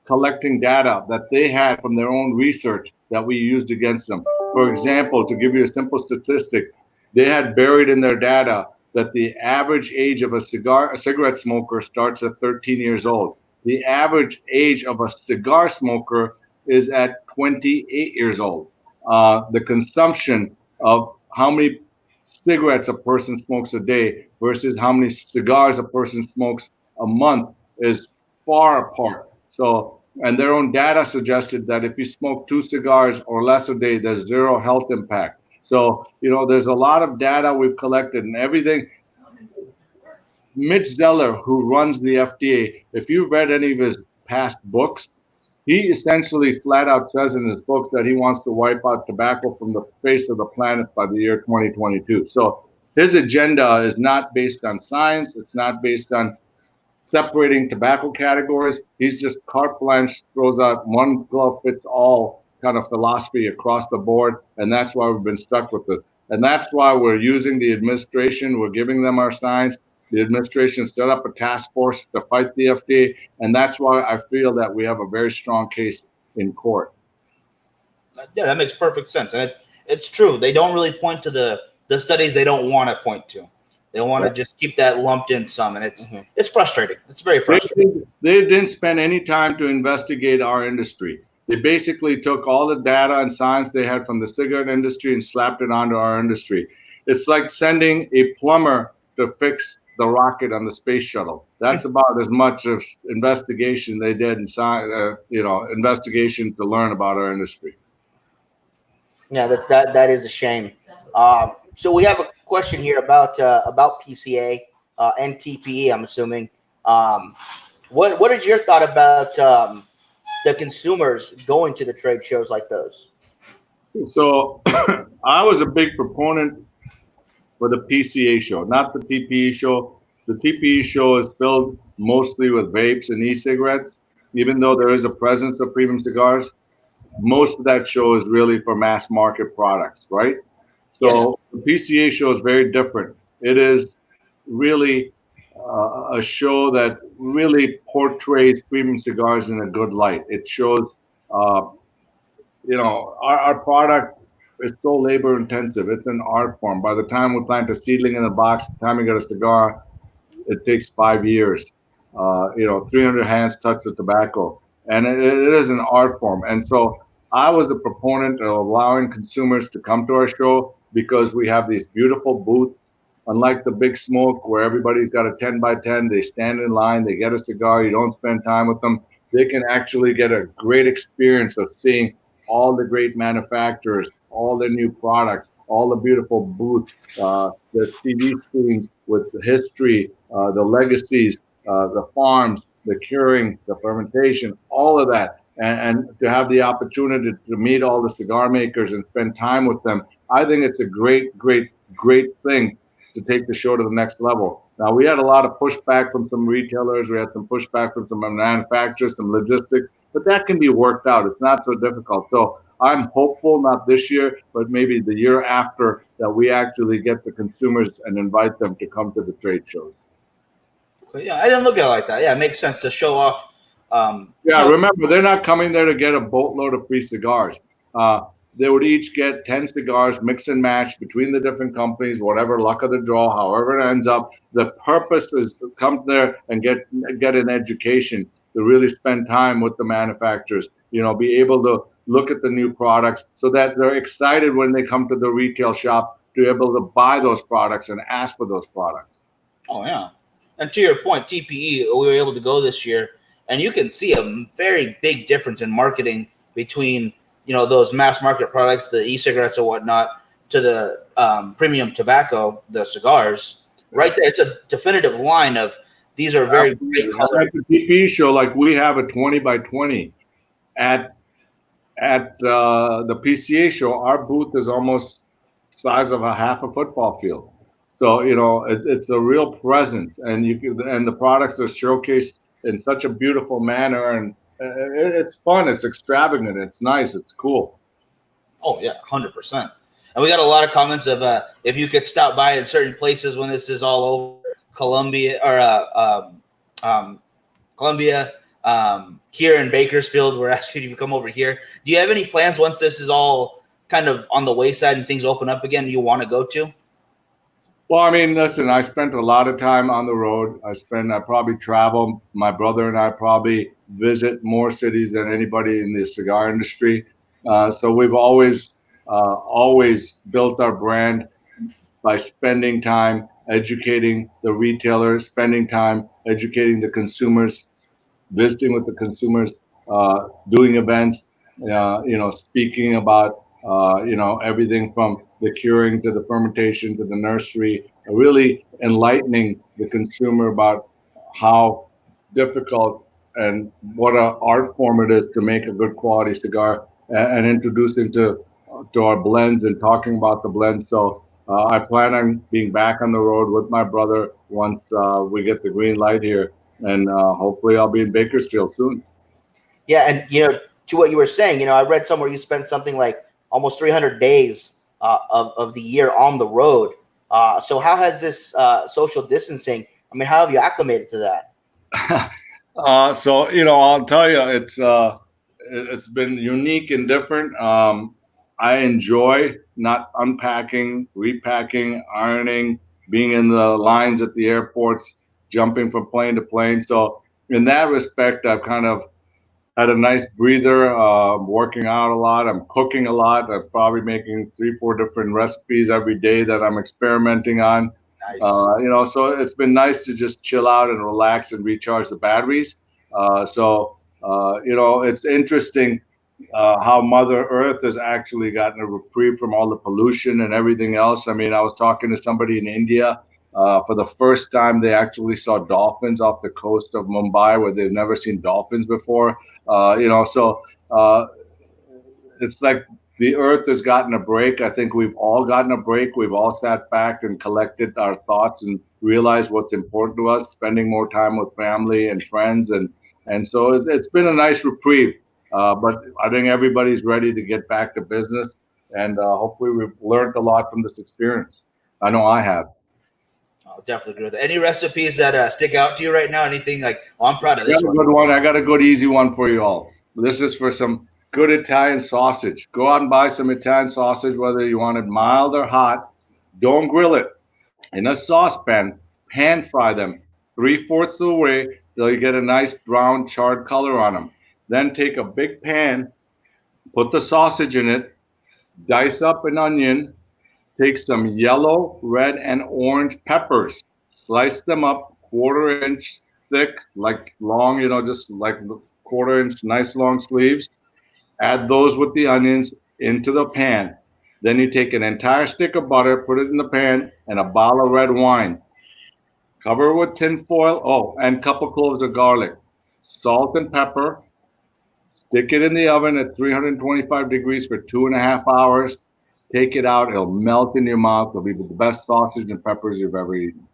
S4: collecting data that they had from their own research that we used against them. For example, to give you a simple statistic, they had buried in their data that the average age of a cigarette smoker starts at 13 years old. The average age of a cigar smoker is at 28 years old. The consumption of how many cigarettes a person smokes a day versus how many cigars a person smokes a month is far apart. So, and their own data suggested that if you smoke 2 cigars or less a day, there's zero health impact. So, there's a lot of data we've collected and everything. Mitch Zeller, who runs the FDA, if you've read any of his past books, he essentially flat out says in his books that he wants to wipe out tobacco from the face of the planet by the year 2022. So his agenda is not based on science. It's not based on separating tobacco categories. He's just carte blanche, throws out one glove fits all kind of philosophy across the board. And that's why we've been stuck with this. And that's why we're using the administration. We're giving them our science. The administration set up a task force to fight the FDA. And that's why I feel that we have a very strong case in court.
S1: Yeah, that makes perfect sense. And it's true. They don't really point to the studies they don't want to point to. They want to just keep that lumped in some, and it's frustrating. It's very frustrating.
S4: They didn't spend any time to investigate our industry. They basically took all the data and science they had from the cigarette industry and slapped it onto our industry. It's like sending a plumber to fix the rocket on the space shuttle. That's about as much of investigation they did in science, investigation to learn about our industry.
S2: Yeah, that is a shame. So we have a question here about PCA and TPE. I'm assuming. What is your thought about the consumers going to the trade shows like those?
S4: So I was a big proponent for the PCA show, not the TPE show. The TPE show is filled mostly with vapes and e-cigarettes, even though there is a presence of premium cigars. Most of that show is really for mass market products, right?
S2: Yes.
S4: So the PCA show is very different. It is really a show that really portrays premium cigars in a good light. It shows, uh, our product is so labor intensive. It's an art form. By the time we plant a seedling in a box, the time we get a cigar, it takes 5 years. 300 hands touch the tobacco, and it is an art form. And so I was a proponent of allowing consumers to come to our show because we have these beautiful booths. Unlike the big smoke where everybody's got a 10 by 10, they stand in line, they get a cigar, you don't spend time with them. They can actually get a great experience of seeing all the great manufacturers, all the new products, all the beautiful booths, the TV screens with the history, the legacies, the farms, the curing, the fermentation, all of that. And to have the opportunity to meet all the cigar makers and spend time with them, I think it's a great, great, great thing to take the show to the next level. Now, we had a lot of pushback from some retailers. We had some pushback from some manufacturers, some logistics, but that can be worked out. It's not so difficult. So I'm hopeful, not this year, but maybe the year after, that we actually get the consumers and invite them to come to the trade shows.
S1: Okay, yeah, I didn't look at it like that. Yeah, it makes sense to show off.
S4: Yeah, remember, they're not coming there to get a boatload of free cigars. They would each get 10 cigars, mix and match between the different companies, whatever luck of the draw, however it ends up. The purpose is to come there and get an education, to really spend time with the manufacturers, be able to look at the new products so that they're excited when they come to the retail shop to be able to buy those products and ask for those products.
S1: Oh, yeah. And to your point, TPE, we were able to go this year, and you can see a very big difference in marketing between, those mass market products, the e-cigarettes or whatnot, to the premium tobacco, the cigars. Right there, it's a definitive line of these are very great colors.
S4: At the TPE show, like we have a 20 by 20 at the PCA show, our booth is almost size of a half a football field. So it's a real presence, and the products are showcased in such a beautiful manner, and it's fun, it's extravagant, it's nice, it's cool.
S1: Oh yeah, 100%. And we got a lot of comments of if you could stop by in certain places when this is all over, Columbia here in Bakersfield. We're asking you to come over here. Do you have any plans once this is all kind of on the wayside and things open up again you want to go to?
S4: Well, I mean, listen, I spent a lot of time on the road. I probably travel. My brother and I probably visit more cities than anybody in the cigar industry. So we've always built our brand by spending time educating the retailers, spending time educating the consumers, visiting with the consumers, doing events, speaking about, everything from the curing to the fermentation to the nursery, really enlightening the consumer about how difficult and what an art form it is to make a good quality cigar, and introducing to our blends and talking about the blends. So I plan on being back on the road with my brother once we get the green light here, and hopefully I'll be in Bakersfield soon.
S2: Yeah, and to what you were saying, I read somewhere you spent something like almost 300 days of the year on the road. So how has this social distancing? I mean, how have you acclimated to that?
S4: So I'll tell you, it's been unique and different. I enjoy not unpacking, repacking, ironing, being in the lines at the airports, jumping from plane to plane. So in that respect, I've kind of had a nice breather. Working out a lot. I'm cooking a lot. I'm probably making 3, 4 different recipes every day that I'm experimenting on.
S1: Nice.
S4: So it's been nice to just chill out and relax and recharge the batteries. It's interesting how Mother Earth has actually gotten a reprieve from all the pollution and everything else. I mean, I was talking to somebody in India. For the first time, they actually saw dolphins off the coast of Mumbai, where they've never seen dolphins before. So it's like the earth has gotten a break. I think we've all gotten a break. We've all sat back and collected our thoughts and realized what's important to us, spending more time with family and friends. And so it's been a nice reprieve. But I think everybody's ready to get back to business. And hopefully we've learned a lot from this experience. I know I have.
S1: I'll definitely agree with that. Any recipes that stick out to you right now? Anything like, oh, I'm proud of
S4: I
S1: this
S4: got a
S1: one.
S4: good one. I got a good easy one for you all. This is for some good Italian sausage. Go out and buy some Italian sausage, whether you want it mild or hot. Don't grill it. In a saucepan, pan fry them 3/4 of the way till you get a nice brown charred color on them. Then take a big pan, put the sausage in it, dice up an onion, take some yellow, red, and orange peppers, slice them up 1/4 inch thick, like long, just like 1/4 inch, nice long sleeves. Add those with the onions into the pan. Then you take an entire stick of butter, put it in the pan, and a bottle of red wine. Cover it with tin foil. Oh, and a couple cloves of garlic. Salt and pepper. Stick it in the oven at 325 degrees for 2.5 hours. Take it out. It'll melt in your mouth. It'll be the best sausage and peppers you've ever eaten.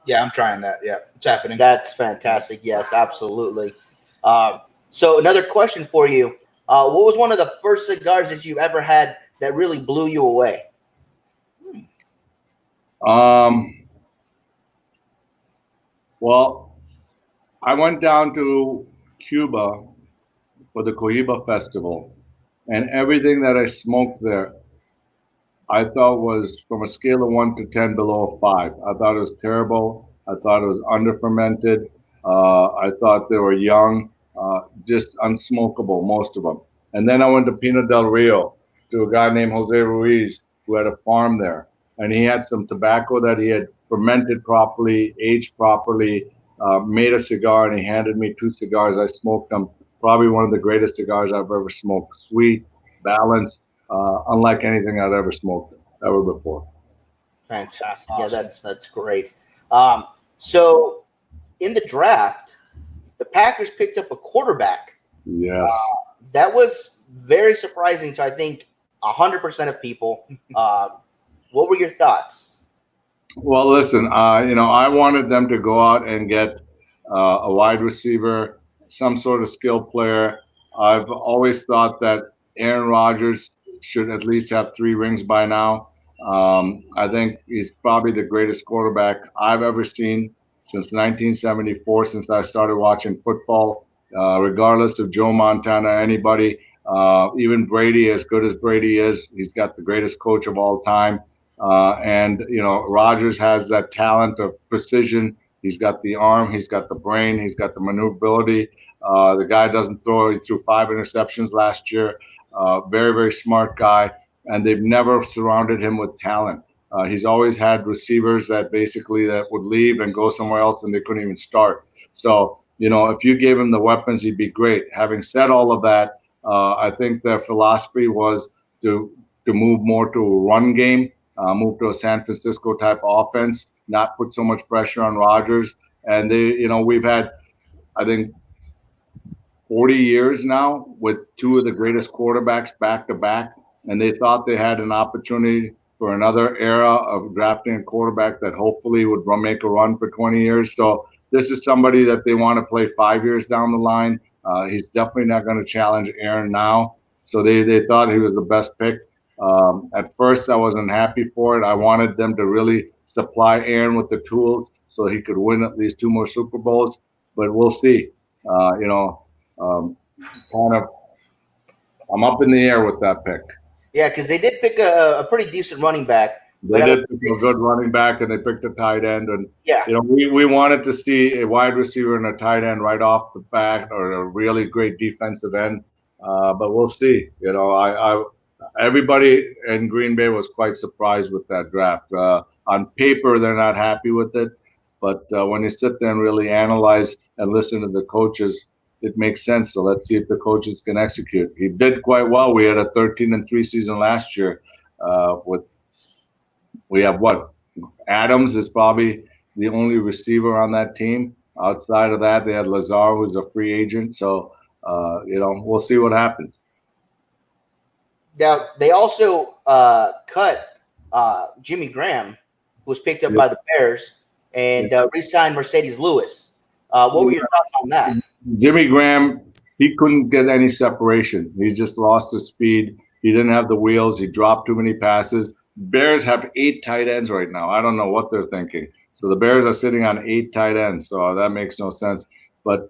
S1: Yeah, I'm trying that. Yeah, it's happening.
S2: That's fantastic. Yes, absolutely. So another question for you. What was one of the first cigars that you ever had that really blew you away?
S4: Well, I went down to Cuba for the Cohiba Festival, and everything that I smoked there, I thought was from a scale of 1 to 10 below a 5. I thought it was terrible. I thought it was under fermented. I thought they were young, just unsmokable, most of them. And then I went to Pino del Rio to a guy named Jose Ruiz who had a farm there. And he had some tobacco that he had fermented properly, aged properly, made a cigar, and he handed me 2 cigars. I smoked them. Probably one of the greatest cigars I've ever smoked. Sweet, balanced, unlike anything I'd ever smoked ever before.
S2: Fantastic.
S1: Awesome.
S2: Yeah, that's great. So in the draft, the Packers picked up a quarterback.
S4: Yes.
S2: That was very surprising to, I think, 100% of people. What were your thoughts?
S4: Well, listen, I wanted them to go out and get a wide receiver, some sort of skill player. I've always thought that Aaron Rodgers should at least have 3 rings by now. I think he's probably the greatest quarterback I've ever seen since 1974, since I started watching football, regardless of Joe Montana, anybody, even Brady, as good as Brady is, he's got the greatest coach of all time. Rodgers has that talent of precision. He's got the arm, he's got the brain, he's got the maneuverability. The guy doesn't throw. He threw 5 interceptions last year. Very, very smart guy, and they've never surrounded him with talent. He's always had receivers that would leave and go somewhere else, and they couldn't even start. So, if you gave him the weapons, he'd be great. Having said all of that, I think their philosophy was to move more to a run game, move to a San Francisco type offense, not put so much pressure on Rodgers. And we've had, I think, 40 years now with 2 of the greatest quarterbacks back to back, and they thought they had an opportunity for another era of drafting a quarterback that hopefully would make a run for 20 years. So this is somebody that they want to play 5 years down the line. He's definitely not going to challenge Aaron now. So they thought he was the best pick. At first, I wasn't happy for it. I wanted them to really supply Aaron with the tools so he could win at least 2 more Super Bowls. But we'll see. I'm up in the air with that pick.
S2: Yeah, because they did pick a pretty decent running back.
S4: They did pick a good running back, and they picked a tight end. And
S2: Yeah.
S4: we wanted to see a wide receiver and a tight end right off the bat, or a really great defensive end. But we'll see. Everybody in Green Bay was quite surprised with that draft. On paper, they're not happy with it, but when you sit there and really analyze and listen to the coaches, it makes sense. So let's see if the coaches can execute. He did quite well. We had a 13-3 season last year. We have what? Adams is probably the only receiver on that team. Outside of that, they had Lazar, who's a free agent. So, we'll see what happens.
S2: Now, they also cut Jimmy Graham, who was picked up by the Bears, and re-signed Mercedes Lewis. What were your thoughts on that?
S4: Jimmy Graham, he couldn't get any separation. He just lost his speed. He didn't have the wheels. He dropped too many passes. Bears have 8 tight ends right now. I don't know what they're thinking. So the Bears are sitting on 8 tight ends. So that makes no sense. But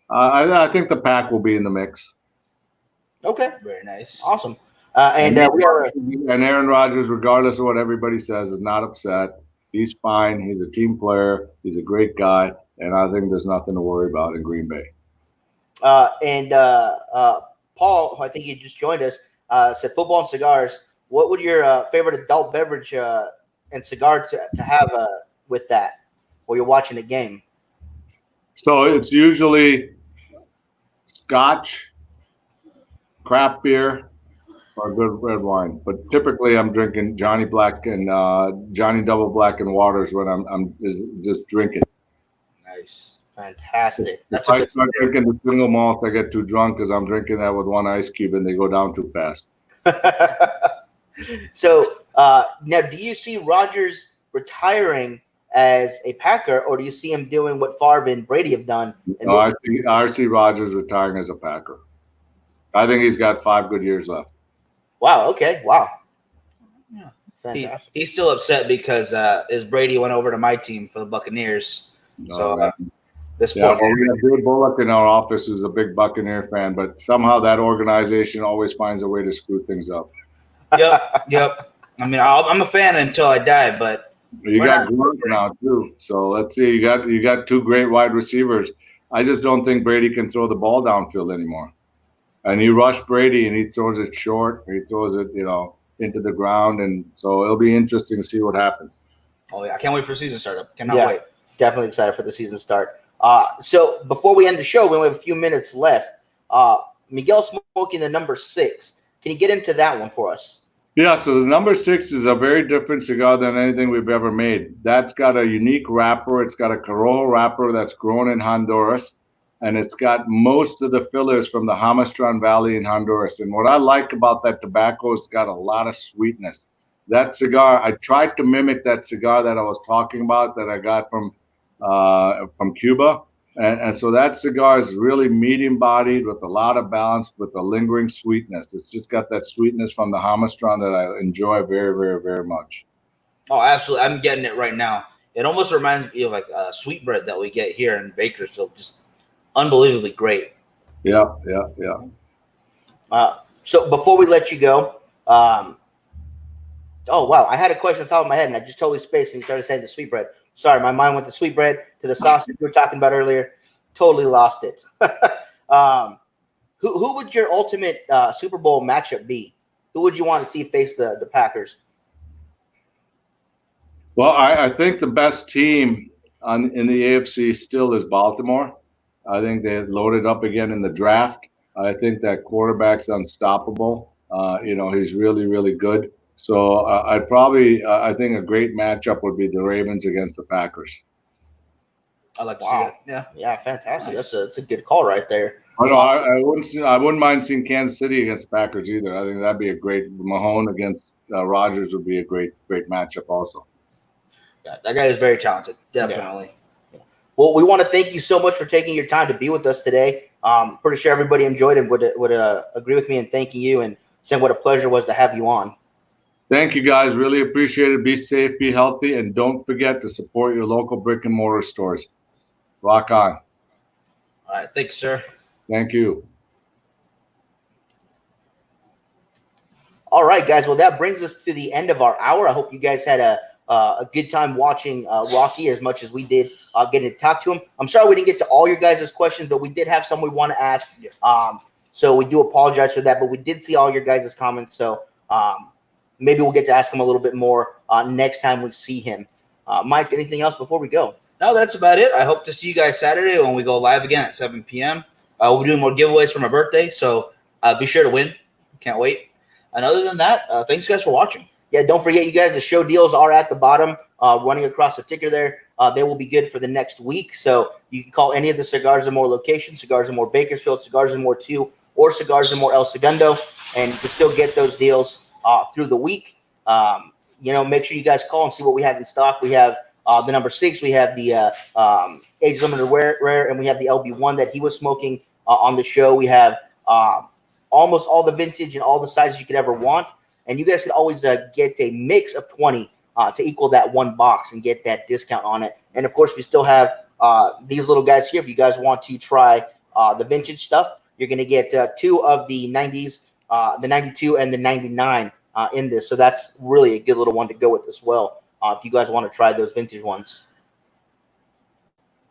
S4: I think the Pack will be in the mix.
S2: Okay.
S1: Very nice.
S2: Awesome. And
S4: Aaron Rodgers, regardless of what everybody says, is not upset. He's fine. He's a team player. He's a great guy. And I think there's nothing to worry about in Green Bay.
S2: Paul, I think he just joined us, said football and cigars. What would your favorite adult beverage and cigar to have with that while you're watching a game?
S4: So it's usually scotch, craft beer, or good red wine. But typically I'm drinking Johnny Black and Johnny Double Black and Waters when I'm just drinking.
S1: Nice.
S2: Fantastic.
S4: If I start drinking the single malt, I get too drunk because I'm drinking that with one ice cube and they go down too fast.
S2: So now, do you see Rodgers retiring as a Packer, or do you see him doing what Favre and Brady have done?
S4: No, I see Rodgers retiring as a Packer. I think he's got 5 good years left.
S2: Wow. Okay. Wow.
S1: Yeah.
S2: Fantastic.
S1: He's still upset because his Brady went over to my team for the Buccaneers. So this point,
S4: we have Bill Bullock in our office who's a big Buccaneer fan, but somehow that organization always finds a way to screw things up.
S1: Yep. I mean, I'm a fan until I die, but
S4: you got Gronk now too. So let's see. You got 2 great wide receivers. I just don't think Brady can throw the ball downfield anymore. And he rushed Brady, and he throws it short. He throws it, into the ground, and so it'll be interesting to see what happens.
S1: Oh yeah, I can't wait for season startup. Cannot wait.
S2: Definitely excited for the season start. So before we end the show, we only have a few minutes left. Miguel smoking the number 6. Can you get into that one for us?
S4: Yeah, so the number 6 is a very different cigar than anything we've ever made. That's got a unique wrapper. It's got a Corojo wrapper that's grown in Honduras, and it's got most of the fillers from the Jamastran Valley in Honduras. And what I like about that tobacco is it's got a lot of sweetness. That cigar, I tried to mimic that cigar that I was talking about that I got from Cuba. And so that cigar is really medium-bodied with a lot of balance, with a lingering sweetness. It's just got that sweetness from the Jamastran that I enjoy very, very, very much.
S1: Oh, absolutely. I'm getting it right now. It almost reminds me of like sweetbread that we get here in Bakersfield. Just unbelievably great.
S4: Yeah.
S2: So before we let you go, oh, wow. I had a question on top of my head, and I just totally spaced when you started saying the sweetbread. Sorry, my mind went to sweetbread, to the sausage we were talking about earlier. Totally lost it. Who would your ultimate Super Bowl matchup be? Who would you want to see face the Packers?
S4: Well, I think the best team in the AFC still is Baltimore. I think they loaded up again in the draft. I think that quarterback's unstoppable. He's really, really good. So I think a great matchup would be the Ravens against the Packers.
S1: I like to see that.
S2: Yeah, fantastic.
S1: Nice.
S2: That's a good call right there.
S4: I wouldn't mind seeing Kansas City against the Packers either. I think that'd be a great Mahone against Rodgers would be a great matchup also.
S1: Yeah, that guy is very talented. Definitely.
S2: Yeah. Well, we want to thank you so much for taking your time to be with us today. Pretty sure everybody enjoyed it, would agree with me in thanking you and saying what a pleasure it was to have you on.
S4: Thank you, guys. Really appreciate it. Be safe, be healthy, and don't forget to support your local brick and mortar stores. Rock on.
S1: All right. Thanks, sir.
S4: Thank you.
S2: All right, guys. Well, that brings us to the end of our hour. I hope you guys had a good time watching Rocky as much as we did getting to talk to him. I'm sorry we didn't get to all your guys' questions, but we did have some we want to ask. So we do apologize for that, but we did see all your guys' comments. So maybe we'll get to ask him a little bit more next time we see him. Mike, anything else before we go?
S1: No, that's about it. I hope to see you guys Saturday when we go live again at 7 p.m. We'll be doing more giveaways for my birthday, so be sure to win. Can't wait. And other than that, thanks guys for watching.
S2: Yeah, don't forget, you guys, the show deals are at the bottom, running across the ticker there. They will be good for the next week. So you can call any of the Cigars and More locations, Cigars and More Bakersfield, Cigars and More 2, or Cigars and More El Segundo, and you can still get those deals through the week. Make sure you guys call and see what we have in stock. We have the number 6, we have the Age Limited Rare, and we have the LB1 that he was smoking on the show. We have almost all the vintage and all the sizes you could ever want. And you guys can always get a mix of 20 to equal that one box and get that discount on it. And, of course, we still have these little guys here. If you guys want to try the vintage stuff, you're going to get 2 of the 90s, the 92 and the 99 in this. So that's really a good little one to go with as well if you guys want to try those vintage ones.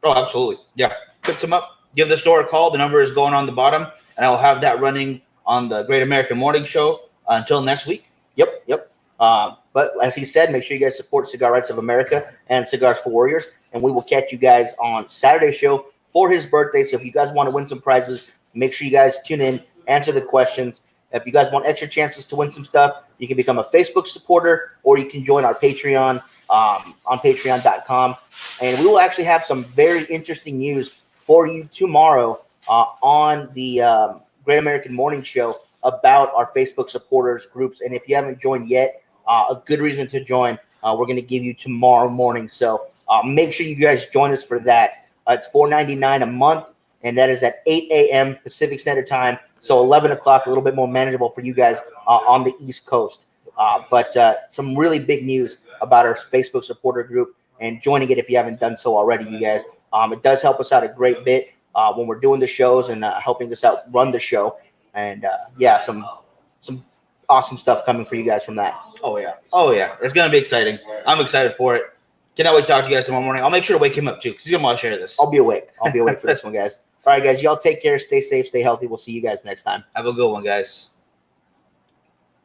S1: Oh, absolutely. Yeah. Pick some up. Give the store a call. The number is going on the bottom, and I'll have that running on the Great American Morning Show until next week.
S2: Yep. But as he said, make sure you guys support Cigar Rights of America and Cigars for Warriors, and we will catch you guys on Saturday's show for his birthday. So if you guys want to win some prizes, make sure you guys tune in, answer the questions. If you guys want extra chances to win some stuff, you can become a Facebook supporter, or you can join our Patreon on patreon.com. And we will actually have some very interesting news for you tomorrow on the Great American Morning Show about our Facebook supporters groups. And if you haven't joined yet, a good reason to join, we're going to give you tomorrow morning. So make sure you guys join us for that. It's $4.99 a month, and that is at 8 a.m. Pacific Standard Time. So 11 o'clock, a little bit more manageable for you guys on the East Coast. But some really big news about our Facebook supporter group, and joining it if you haven't done so already, you guys. It does help us out a great bit when we're doing the shows and helping us out run the show. And some awesome stuff coming for you guys from that.
S1: Oh yeah. It's gonna be exciting. I'm excited for it. Cannot wait to talk to you guys tomorrow morning. I'll make sure to wake him up too, because he's gonna want to share this.
S2: I'll be awake for this one, guys. All right, guys. Y'all take care. Stay safe. Stay healthy. We'll see you guys next time.
S1: Have a good one, guys.